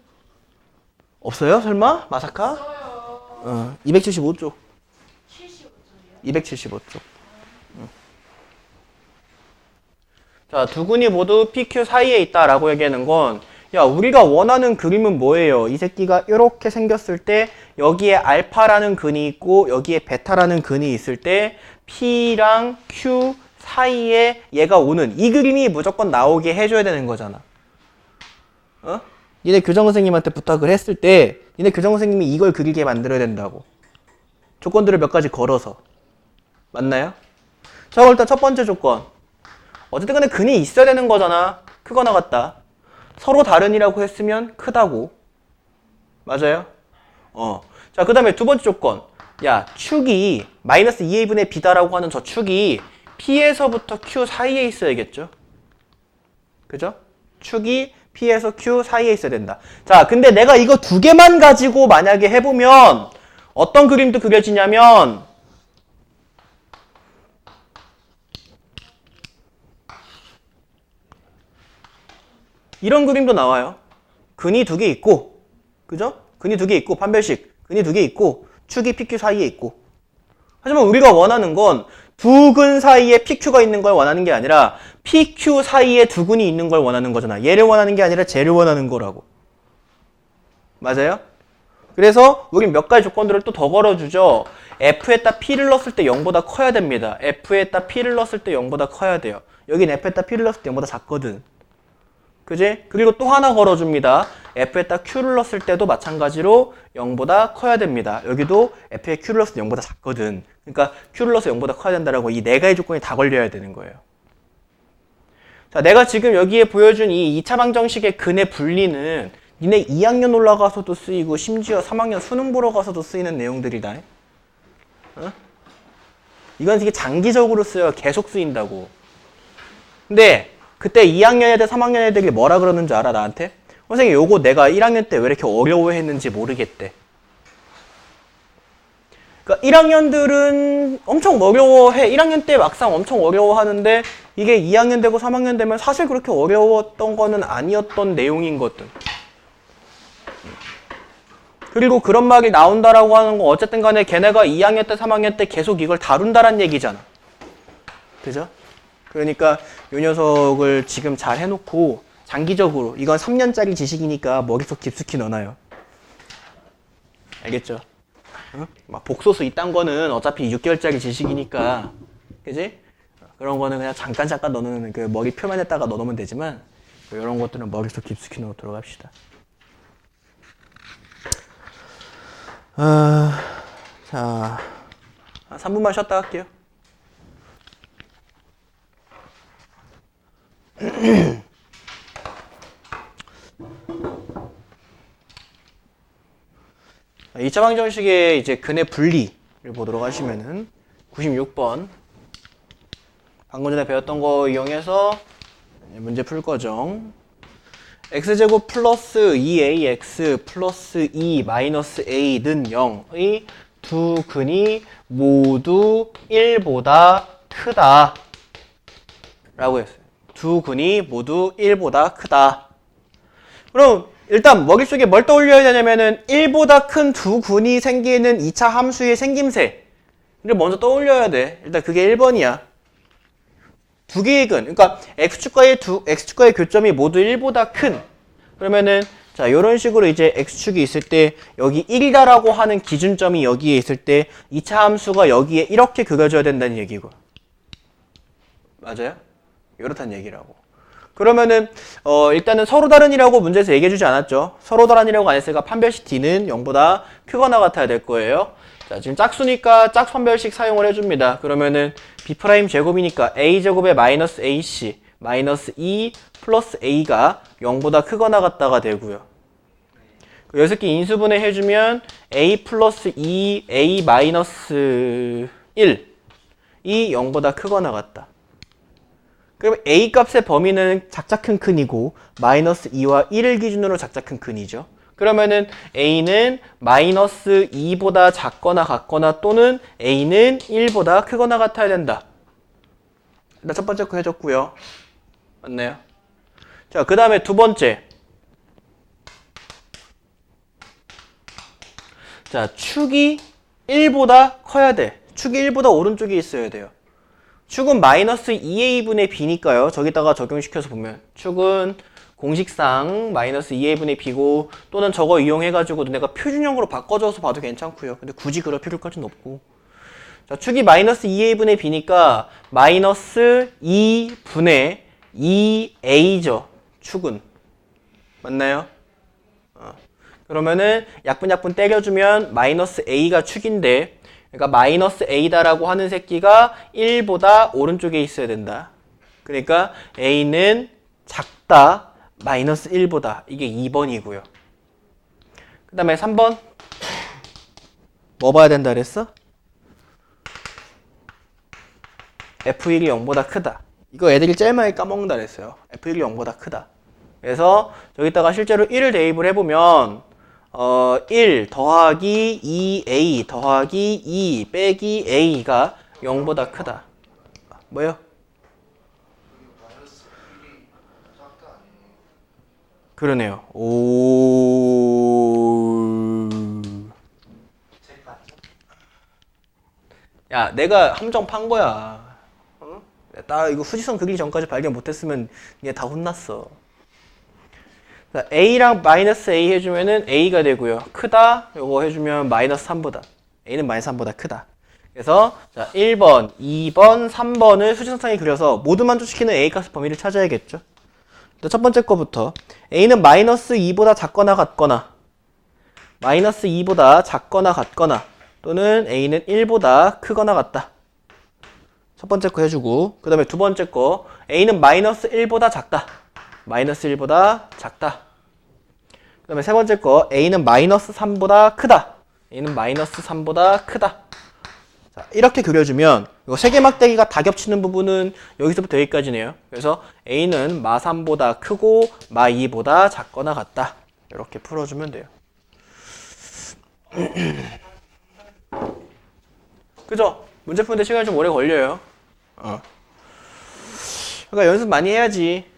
[SPEAKER 1] 없어요? 설마? 마사카?
[SPEAKER 3] 써요.
[SPEAKER 1] 275쪽.
[SPEAKER 3] 75쪽이요?
[SPEAKER 1] 275쪽. 자, 두 근이 모두 PQ 사이에 있다라고 얘기하는 건 야, 우리가 원하는 그림은 뭐예요? 이 새끼가 이렇게 생겼을 때 여기에 알파라는 근이 있고 여기에 베타라는 근이 있을 때 P랑 Q 사이에 얘가 오는 이 그림이 무조건 나오게 해줘야 되는 거잖아. 니네 교장 선생님한테 부탁을 했을 때 니네 교장 선생님이 이걸 그리게 만들어야 된다고. 조건들을 몇 가지 걸어서. 맞나요? 자, 일단 첫 번째 조건. 어쨌든 간에 근이 있어야 되는 거잖아. 크거나 같다. 서로 다른이라고 했으면 크다고. 맞아요? 자, 그 다음에 두 번째 조건. 야, 축이 마이너스 2a분의 b다라고 하는 저 축이 P에서부터 Q 사이에 있어야겠죠? 그죠? 축이 P에서 Q 사이에 있어야 된다. 자, 근데 내가 이거 두 개만 가지고 만약에 해보면 어떤 그림도 그려지냐면 이런 그림도 나와요. 근이 두 개 있고, 그죠? 근이 두 개 있고, 판별식. 근이 두 개 있고, 축이 PQ 사이에 있고. 하지만 우리가 원하는 건 두 근 사이에 PQ가 있는 걸 원하는 게 아니라 PQ 사이에 두 근이 있는 걸 원하는 거잖아. 얘를 원하는 게 아니라 쟤를 원하는 거라고. 맞아요? 그래서 우린 몇 가지 조건들을 또 더 걸어주죠. F에다 P를 넣었을 때 0보다 커야 됩니다. F에다 P를 넣었을 때 0보다 커야 돼요. 여긴 F에다 P를 넣었을 때 0보다 작거든. 그지? 그리고 또 하나 걸어줍니다. F에다 Q를 넣었을 때도 마찬가지로 0보다 커야 됩니다. 여기도 F에 Q를 넣었을 때 0보다 작거든. 그러니까 Q를 넣어서 0보다 커야 된다라고 이 네 가지 조건이 다 걸려야 되는 거예요. 자, 내가 지금 여기에 보여준 이 2차 방정식의 근의 분리는 니네 2학년 올라가서도 쓰이고 심지어 3학년 수능 보러 가서도 쓰이는 내용들이다. 어? 이건 되게 장기적으로 쓰여 계속 쓰인다고. 근데 그때 2학년 애들, 3학년 애들이 뭐라 그러는 줄 알아, 나한테? 선생님, 요거 내가 1학년 때 왜 이렇게 어려워했는지 모르겠대. 그러니까 1학년들은 엄청 어려워해. 1학년 때 막상 엄청 어려워하는데 이게 2학년 되고 3학년 되면 사실 그렇게 어려웠던 거는 아니었던 내용인 것들. 그리고 그런 말이 나온다라고 하는 건 어쨌든 간에 걔네가 2학년 때, 3학년 때 계속 이걸 다룬다란 얘기잖아. 그죠? 그러니까 이 녀석을 지금 잘 해놓고 장기적으로 이건 3년짜리 지식이니까 머릿속 깊숙이 넣어놔요. 알겠죠? 응? 막 복소수 이딴 거는 어차피 6개월짜리 지식이니까 그지? 그런 거는 그냥 잠깐 넣어놓는 그 머리 표면에다가 넣어놓으면 되지만 이런 것들은 머릿속 깊숙이 넣도록 합시다. 자, 한 3분만 쉬었다 갈게요. 자, 2차 방정식의 이제 근의 분리를 보도록 하시면은 96번 방금 전에 배웠던 거 이용해서 문제 풀 거죠. x제곱 플러스 2ax 플러스 2 마이너스 a는 0의 두 근이 모두 1보다 크다 라고 했어요. 두 근이 모두 1보다 크다. 그럼 일단 머릿속에 뭘 떠올려야 되냐면은 1보다 큰 두 근이 생기는 2차 함수의 생김새를 먼저 떠올려야 돼. 일단 그게 1번이야. 두 개의 근, 그러니까 x축과의 교점이 모두 1보다 큰. 그러면은 자, 이런 식으로 이제 x축이 있을 때 여기 1이다라고 하는 기준점이 여기에 있을 때 2차 함수가 여기에 이렇게 그려져야 된다는 얘기고. 맞아요? 이렇다는 얘기라고. 그러면은 일단은 서로 다른이라고 문제에서 얘기해주지 않았죠. 서로 다른이라고 안 했으니까 판별식 d는 0보다 크거나 같아야 될 거예요. 자, 지금 짝수니까 짝선별식 사용을 해줍니다. 그러면은 b' 제곱이니까 a제곱에 마이너스 ac 마이너스 2 플러스 a가 0보다 크거나 같다가 되고요. 그 6개 인수분해 해주면 a 플러스 2 a 마이너스 1이 0보다 크거나 같다. 그럼 a 값의 범위는 작자 큰 큰이고 마이너스 2와 1을 기준으로 작자 큰 큰이죠. 그러면은 a는 마이너스 2보다 작거나 같거나 또는 a는 1보다 크거나 같아야 된다. 일단 첫 번째 거 해줬고요. 맞나요? 자, 그 다음에 두 번째. 자, 축이 1보다 커야 돼. 축이 1보다 오른쪽에 있어야 돼요. 축은 마이너스 2a분의 b니까요. 저기다가 적용시켜서 보면 축은 공식상 마이너스 2a분의 b고 또는 저거 이용해가지고 내가 표준형으로 바꿔줘서 봐도 괜찮고요. 근데 굳이 그럴 필요까지는 없고. 자, 축이 마이너스 2a분의 b니까 마이너스 2분의 2a죠. 축은. 맞나요? 그러면은 약분 때려주면 마이너스 a가 축인데 그러니까 마이너스 a다라고 하는 새끼가 1보다 오른쪽에 있어야 된다. 그러니까 a는 작다 마이너스 1보다 이게 2번이고요. 그 다음에 3번 뭐 봐야 된다 그랬어? f1이 0보다 크다. 이거 애들이 제일 많이 까먹는다 그랬어요. f1이 0보다 크다. 그래서 저기다가 실제로 1을 대입을 해보면 1 더하기 2a 더하기 2 빼기 a가 0보다 크다. 뭐요?
[SPEAKER 2] 마이너스 1이 작다 아니에요?
[SPEAKER 1] 그러네요. 오. 야, 내가 함정 판 거야. 어? 나 이거 수직선 그리기 전까지 발견 못했으면 얘 다 혼났어. 자, A랑 마이너스 A 해주면은 A가 되고요. 크다. 요거 해주면 마이너스 3보다. A는 마이너스 3보다 크다. 그래서 자 1번, 2번, 3번을 수직선상에 그려서 모두 만족시키는 A 값의 범위를 찾아야겠죠. 첫 번째 거부터 A는 마이너스 2보다 작거나 같거나 마이너스 2보다 작거나 같거나 또는 A는 1보다 크거나 같다. 첫 번째 거 해주고 그 다음에 두 번째 거 A는 마이너스 1보다 작다. 마이너스 1보다 작다. 그 다음에 세 번째 거 A는 마이너스 3보다 크다. A는 마이너스 3보다 크다. 자, 이렇게 그려주면 이거 세 개 막대기가 다 겹치는 부분은 여기서부터 여기까지네요. 그래서 A는 마 3보다 크고 마 2보다 작거나 같다. 이렇게 풀어주면 돼요. 그죠? 문제 푸는데 시간이 좀 오래 걸려요. 그러니까 연습 많이 해야지.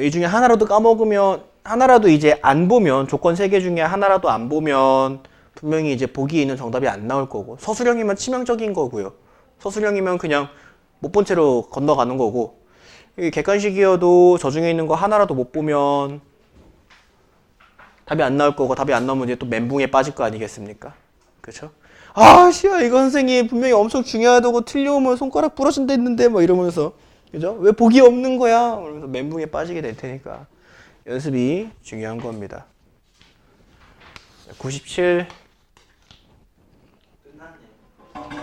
[SPEAKER 1] 이 중에 하나라도 까먹으면 하나라도 이제 안 보면 조건 3개 중에 하나라도 안 보면 분명히 이제 보기에 있는 정답이 안 나올 거고 서술형이면 치명적인 거고요. 서술형이면 그냥 못 본 채로 건너가는 거고 이 객관식이어도 저 중에 있는 거 하나라도 못 보면 답이 안 나올 거고 답이 안 나오면 이제 또 멘붕에 빠질 거 아니겠습니까? 그렇죠? 아, 씨야 이거 선생님 분명히 엄청 중요하다고 틀려오면 손가락 부러진다 했는데 뭐 이러면서 그죠? 왜 복이 없는 거야? 그러면서 멘붕에 빠지게 될 테니까 연습이 중요한 겁니다. 97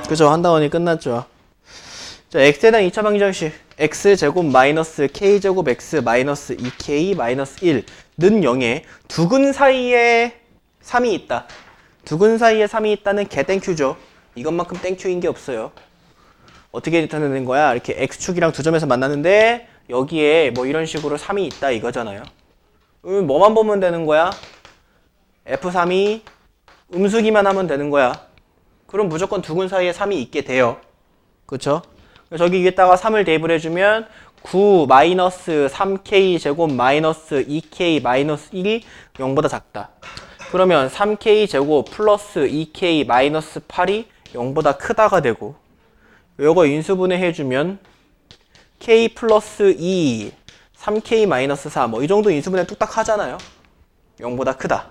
[SPEAKER 1] 그죠? 한다원이 끝났죠. 자, x에 대한 2차 방정식 x제곱 마이너스 k제곱 x 마이너스 2k 마이너스 1는 0에 두근 사이에 3이 있다. 두근 사이에 3이 있다는 개 땡큐죠. 이것만큼 땡큐인 게 없어요. 어떻게 나타내는 거야? 이렇게 x축이랑 두 점에서 만났는데 여기에 뭐 이런 식으로 3이 있다 이거잖아요. 뭐만 보면 되는 거야? f3이 음수기만 하면 되는 거야. 그럼 무조건 두근 사이에 3이 있게 돼요. 그쵸? 저기 위에다가 3을 대입을 해주면 9 마이너스 3k 제곱 마이너스 2k 마이너스 1이 0보다 작다. 그러면 3k 제곱 플러스 2k 마이너스 8이 0보다 크다가 되고 요거 인수분해 해주면 k 플러스 2 3k 마이너스 4 뭐 이 정도 인수분해 뚝딱 하잖아요. 0보다 크다.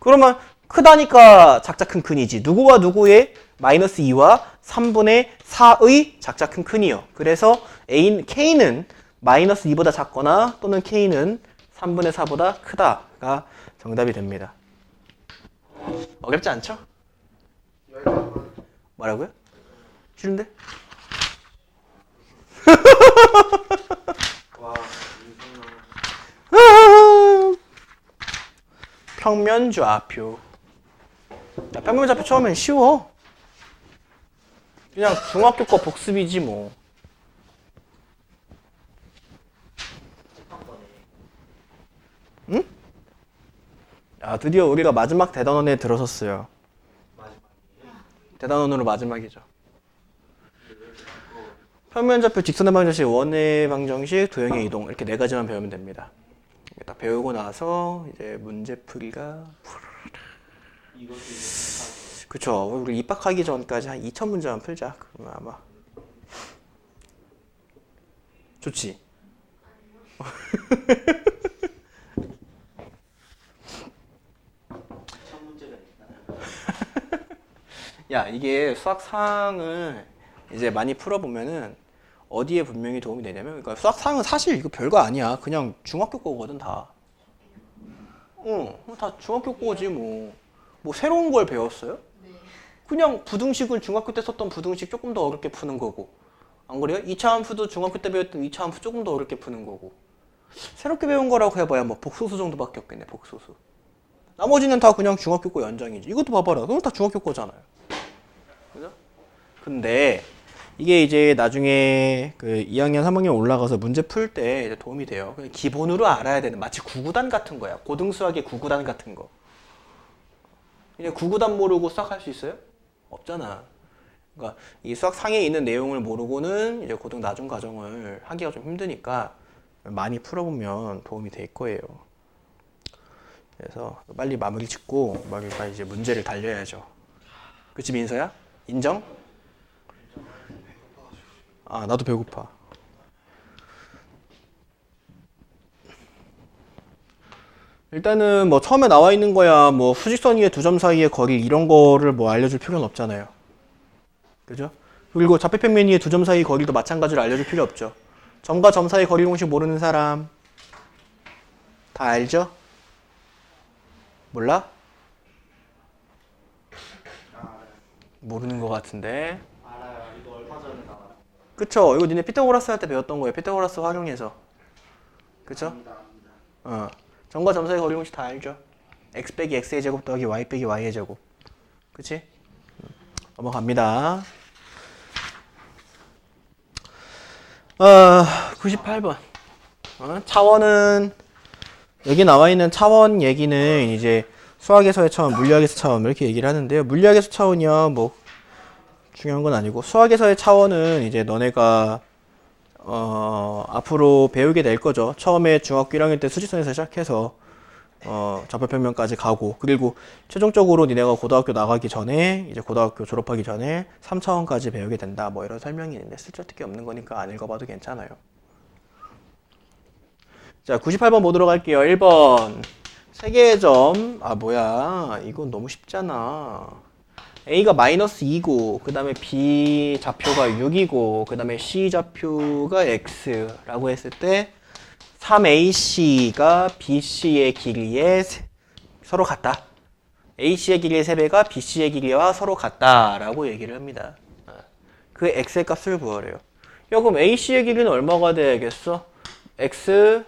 [SPEAKER 1] 그러면 크다니까 작자 큰 큰이지. 누구와 누구의 마이너스 2와 3분의 4의 작자 큰 큰이요. 그래서 K는 마이너스 2보다 작거나 또는 K는 3분의 4보다 크다가 정답이 됩니다. 어렵지 않죠? 뭐라고요? 싫은데?
[SPEAKER 2] 와,
[SPEAKER 1] 평면좌표. 야, 평면좌표 처음엔 쉬워. 그냥 중학교 거 복습이지 뭐. 응? 야, 드디어 우리가 마지막 대단원에 들어섰어요. 대단원으로 마지막이죠. 평면좌표, 직선의 방정식, 원의 방정식, 도형의 이동 이렇게 4가지만 배우면 됩니다. 딱 배우고 나서 이제 문제 풀기가 그쵸. 우리 입학하기 전까지 한 2000문제만 풀자. 그러면 아마 좋지. 야, 이게 수학상을 이제 많이 풀어보면은 어디에 분명히 도움이 되냐면, 그러니까 수학상은 사실 이거 별거 아니야. 그냥 중학교 거거든 다. 다 중학교 거지 뭐. 뭐 새로운 걸 배웠어요? 그냥 부등식을 중학교 때 썼던 부등식 조금 더 어렵게 푸는 거고. 안 그래요? 2차 함수도 중학교 때 배웠던 2차 함수 조금 더 어렵게 푸는 거고. 새롭게 배운 거라고 해봐야 뭐 복소수 정도밖에 없겠네, 복소수. 나머지는 다 그냥 중학교 거 연장이지. 이것도 봐봐라. 그건 다 중학교 거잖아요. 그죠? 근데 이게 이제 나중에 그 2학년, 3학년 올라가서 문제 풀 때 도움이 돼요. 기본으로 알아야 되는 마치 구구단 같은 거야. 고등수학의 구구단 같은 거. 이제 구구단 모르고 수학할 수 있어요? 없잖아. 그러니까 이 수학 상에 있는 내용을 모르고는 이제 고등 나중 과정을 하기가 좀 힘드니까 많이 풀어보면 도움이 될 거예요. 그래서 빨리 마무리 짓고 우리가 이제 문제를 달려야죠. 그치 민서야? 인정? 아, 나도 배고파. 일단은 뭐 처음에 나와 있는 거야 뭐 수직선 위에 두 점 사이의 거리 이런 거를 뭐 알려줄 필요는 없잖아요. 그죠? 그리고 좌표평면 위에 두 점 사이의 거리도 마찬가지로 알려줄 필요 없죠. 점과 점 사이의 거리 공식 모르는 사람 다 알죠? 몰라? 모르는 것 같은데.
[SPEAKER 2] 알아요. 이거 얼마 전에 나왔어요.
[SPEAKER 1] 그쵸? 이거 니네 피타고라스 할 때 배웠던 거예요. 피타고라스 활용해서. 그쵸?
[SPEAKER 2] 압니다.
[SPEAKER 1] 점과 점 사이의 거리 공식 다 알죠? x 빼기 x의 제곱 더하기 y 빼기 y의 제곱. 그치? 넘어갑니다. 98번. 차원은 여기 나와 있는 차원 얘기는 이제 수학에서의 차원, 물리학에서 차원 이렇게 얘기를 하는데요. 물리학에서 차원이요, 뭐 중요한 건 아니고 수학에서의 차원은 이제 너네가 앞으로 배우게 될 거죠. 처음에 중학교 1학년 때 수직선에서 시작해서 좌표평면까지 가고 그리고 최종적으로 니네가 고등학교 나가기 전에 이제 고등학교 졸업하기 전에 3차원까지 배우게 된다. 뭐 이런 설명이 있는데 쓸데없게 없는 거니까 안 읽어봐도 괜찮아요. 자, 98번 보도록 할게요. 1번. 세 개의 점. 아, 뭐야. 이건 너무 쉽잖아. A가 마이너스 2고, 그 다음에 B 좌표가 6이고, 그 다음에 C 좌표가 X라고 했을 때, 3AC가 BC의 길이에 서로 같다. AC의 길이의 3배가 BC의 길이와 서로 같다라고 얘기를 합니다. 그 X의 값을 구하래요. 야, 그럼 AC의 길이는 얼마가 돼야겠어? X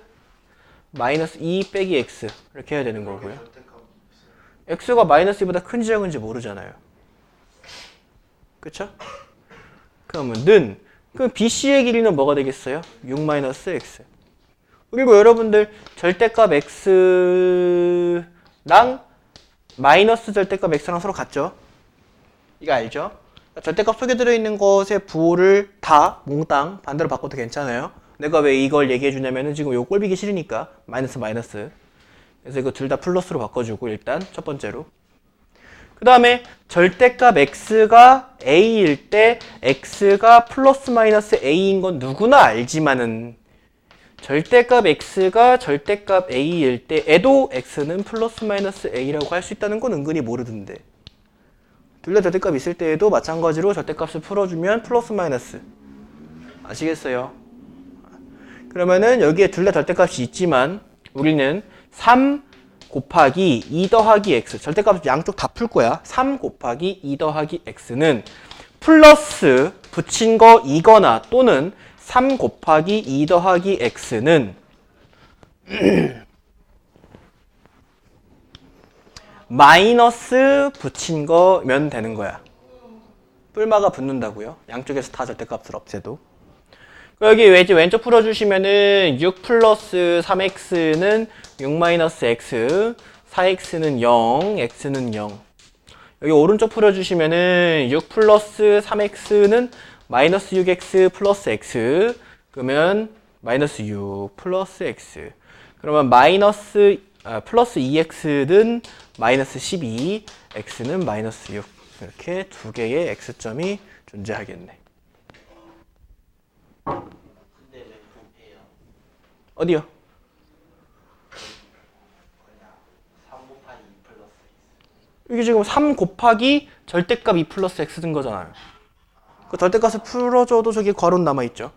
[SPEAKER 1] 마이너스 2 빼기 X 이렇게 해야 되는 거고요. X가 마이너스 2보다 큰지 작은지 모르잖아요. 그쵸? 그러면 그럼 BC의 길이는 뭐가 되겠어요? 6 마이너스 X. 그리고 여러분들 절대값 X랑 마이너스 절대값 X랑 서로 같죠? 이거 알죠? 절대값 속에 들어있는 것의 부호를 다 몽땅 반대로 바꿔도 괜찮아요. 내가 왜 이걸 얘기해 주냐면은 지금 이거 꼴비기 싫으니까 마이너스. 그래서 이거 둘 다 플러스로 바꿔주고 일단 첫 번째로. 그 다음에 절대값 x가 a일 때 x가 플러스 마이너스 a인 건 누구나 알지만은 절대값 x가 절대값 a일 때에도 x는 플러스 마이너스 a라고 할 수 있다는 건 은근히 모르던데. 둘 다 절대값 있을 때에도 마찬가지로 절대값을 풀어주면 플러스 마이너스. 아시겠어요? 그러면은 여기에 둘 다 절대값이 있지만 우리는 3 곱하기 2 더하기 x 절대값 양쪽 다 풀 거야. 3 곱하기 2 더하기 x는 플러스 붙인 거 이거나 또는 3 곱하기 2 더하기 x는 마이너스 붙인 거면 되는 거야. 뿔마가 붙는다고요. 양쪽에서 다 절대값을 없애도. 여기 왼쪽 풀어주시면은 6 플러스 3x는 6 마이너스 x, 4x는 0, x는 0. 여기 오른쪽 풀어주시면은 6 플러스 3x는 마이너스 6x 플러스 x. 그러면 마이너스 6 플러스 x. 그러면 플러스 2x는 마이너스 12, x는 마이너스 6. 이렇게 두 개의 x점이 존재하겠네.
[SPEAKER 2] 근데 왜 곱해요?
[SPEAKER 1] 어디요?
[SPEAKER 2] 3 곱하기 2 플러스 x.
[SPEAKER 1] 이게 지금 3 곱하기 절대값 2 플러스 x 든 거잖아요. 그 절대값을 풀어줘도 저기 괄호는 남아있죠.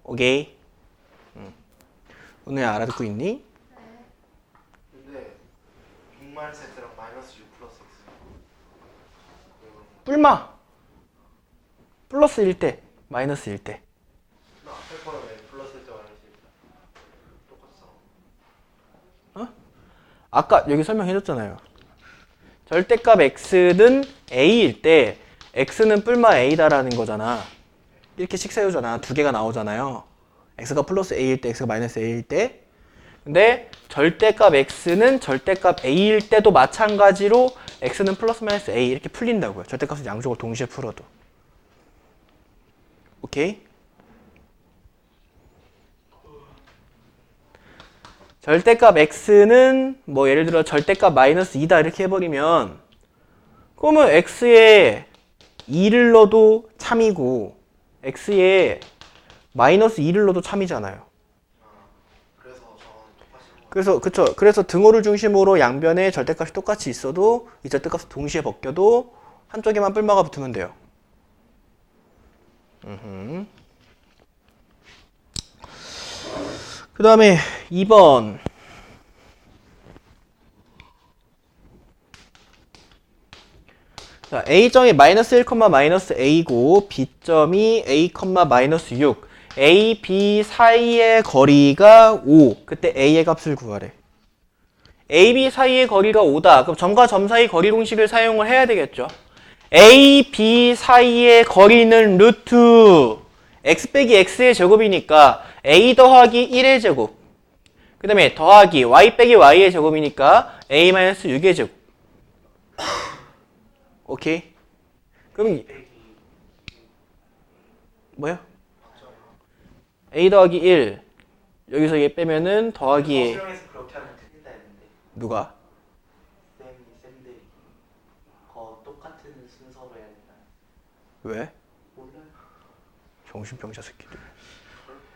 [SPEAKER 1] 오케이. 오늘 알아듣고 있니?
[SPEAKER 2] 근데 6 마이너스 x랑 마이너스 6 플러스 x.
[SPEAKER 1] 뿔마. 플러스 1 때, 마이너스 1 때.
[SPEAKER 2] 나 앞에 거는 왜 플러스 1대 마이너스 1대 똑같잖아.
[SPEAKER 1] 아까 여기 설명해줬잖아요. 절대값 x는 a일 때 x는 뿔마 a다라는 거잖아. 이렇게 식 세우잖아. 두 개가 나오잖아요. x가 플러스 a일 때, x가 마이너스 a일 때. 근데 절대값 x는 절대값 a일 때도 마찬가지로 x는 플러스 마이너스 a 이렇게 풀린다고요. 절대값을 양쪽을 동시에 풀어도. 오케이? 절대값 x는 뭐 예를 들어 절대값 마이너스 2다 이렇게 해버리면 그러면 x에 2를 넣어도 참이고 x에 마이너스 2를 넣어도 참이잖아요.
[SPEAKER 2] 그래서 저는 똑같이
[SPEAKER 1] 그래서 그쵸. 그래서 등호를 중심으로 양변에 절대값이 똑같이 있어도 이 절대값을 동시에 벗겨도 한쪽에만 뿔마가 붙으면 돼요. 그 다음에 2번. 자, A점이 마이너스 1, 마이너스 A고 B점이 A, 마이너스 6. A, B 사이의 거리가 5. 그때 A의 값을 구하래. A, B 사이의 거리가 5다. 그럼 점과 점 사이 거리 공식을 사용을 해야 되겠죠. A, B 사이의 거리는 루트 x 빼기 x의 제곱이니까 A 더하기 1의 제곱. 그 다음에 더하기 y 빼기 y의 제곱이니까 A 마이너스 6의 제곱. 오케이. 그럼 뭐야? A 더하기 1 여기서 얘 빼면은 더하기
[SPEAKER 2] 수령에서 그렇게 하면 틀린다 했는데
[SPEAKER 1] 누가?
[SPEAKER 2] 쌤들이 그거 똑같은 순서로 해야 된다.
[SPEAKER 1] 왜?
[SPEAKER 2] 몰라요.
[SPEAKER 1] 정신병자 새끼들.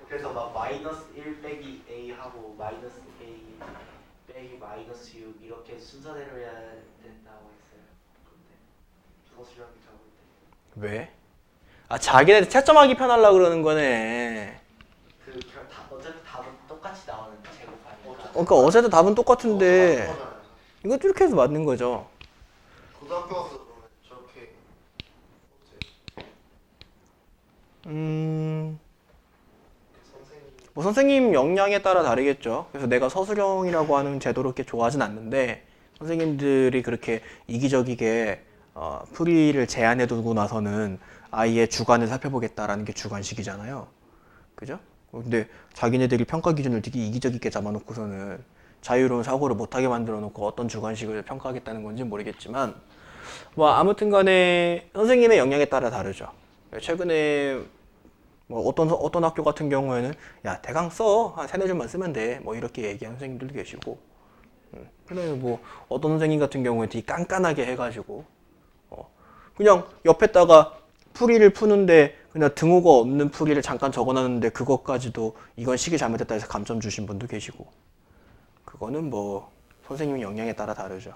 [SPEAKER 2] 그래서 막 마이너스 1 빼기 A 하고 마이너스 A 빼기 마이너스 6 이렇게 순서대로 해야 된다고 했어요. 근데 서술형이 적을 때
[SPEAKER 1] 왜? 아 자기네들 채점하기 편하려고 그러는 거네.
[SPEAKER 2] 어차피 답은 똑같이 나오는 제곱하니까.
[SPEAKER 1] 그러니까 어제도 답은 똑같은데 이것도 이렇게 해서 맞는 거죠.
[SPEAKER 2] 고등학교 가서 그러면 저렇게 선생님
[SPEAKER 1] 뭐 선생님 역량에 따라 다르겠죠. 그래서 내가 서술형이라고 하는 제도를 그렇게 좋아하진 않는데 선생님들이 그렇게 이기적이게 풀이를 제한해 두고 나서는 아이의 주관을 살펴보겠다라는 게 주관식이잖아요. 그죠? 근데 자기네들이 평가 기준을 되게 이기적이게 잡아놓고서는 자유로운 사고를 못하게 만들어 놓고 어떤 주관식을 평가하겠다는 건지 모르겠지만 뭐 아무튼 간에 선생님의 역량에 따라 다르죠. 최근에 뭐 어떤 학교 같은 경우에는 야 대강 써 한 3-4줄만 쓰면 돼 뭐 이렇게 얘기하는 선생님들도 계시고 그다음에 뭐 어떤 선생님 같은 경우에 되게 깐깐하게 해가지고 그냥 옆에다가 풀이를 푸는데 그냥 등호가 없는 풀이를 잠깐 적어놨는데 그것까지도 이건 식이 잘못됐다 해서 감점 주신 분도 계시고 그거는 뭐 선생님 역량에 따라 다르죠.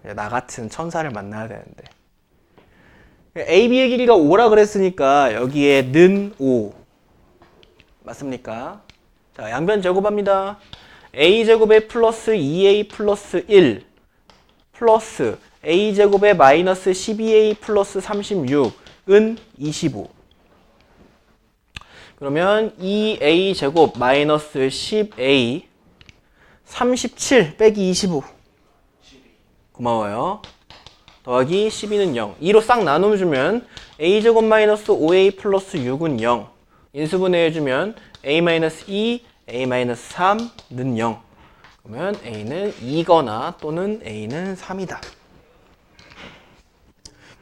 [SPEAKER 1] 나 같은 천사를 만나야 되는데 AB의 길이가 5라 그랬으니까 여기에 는 5 맞습니까? 자 양변 제곱합니다. A제곱에 플러스 2A 플러스 1 플러스 A제곱에 마이너스 12A 플러스 36은 25 그러면 2A제곱 마이너스 10A 37 빼기 25 고마워요. 더하기 12는 0 2로 싹 나눠주면 A제곱 마이너스 5A 플러스 6은 0 인수분해해주면 A 마이너스 2 A 마이너스 3는 0 그러면 A는 2거나 또는 A는 3이다.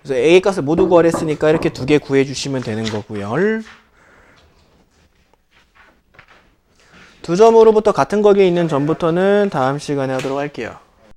[SPEAKER 1] 그래서 A 값을 모두 구하랬으니까 이렇게 두 개 구해주시면 되는 거고요. 두 점으로부터 같은 거리에 있는 점부터는 다음 시간에 하도록 할게요.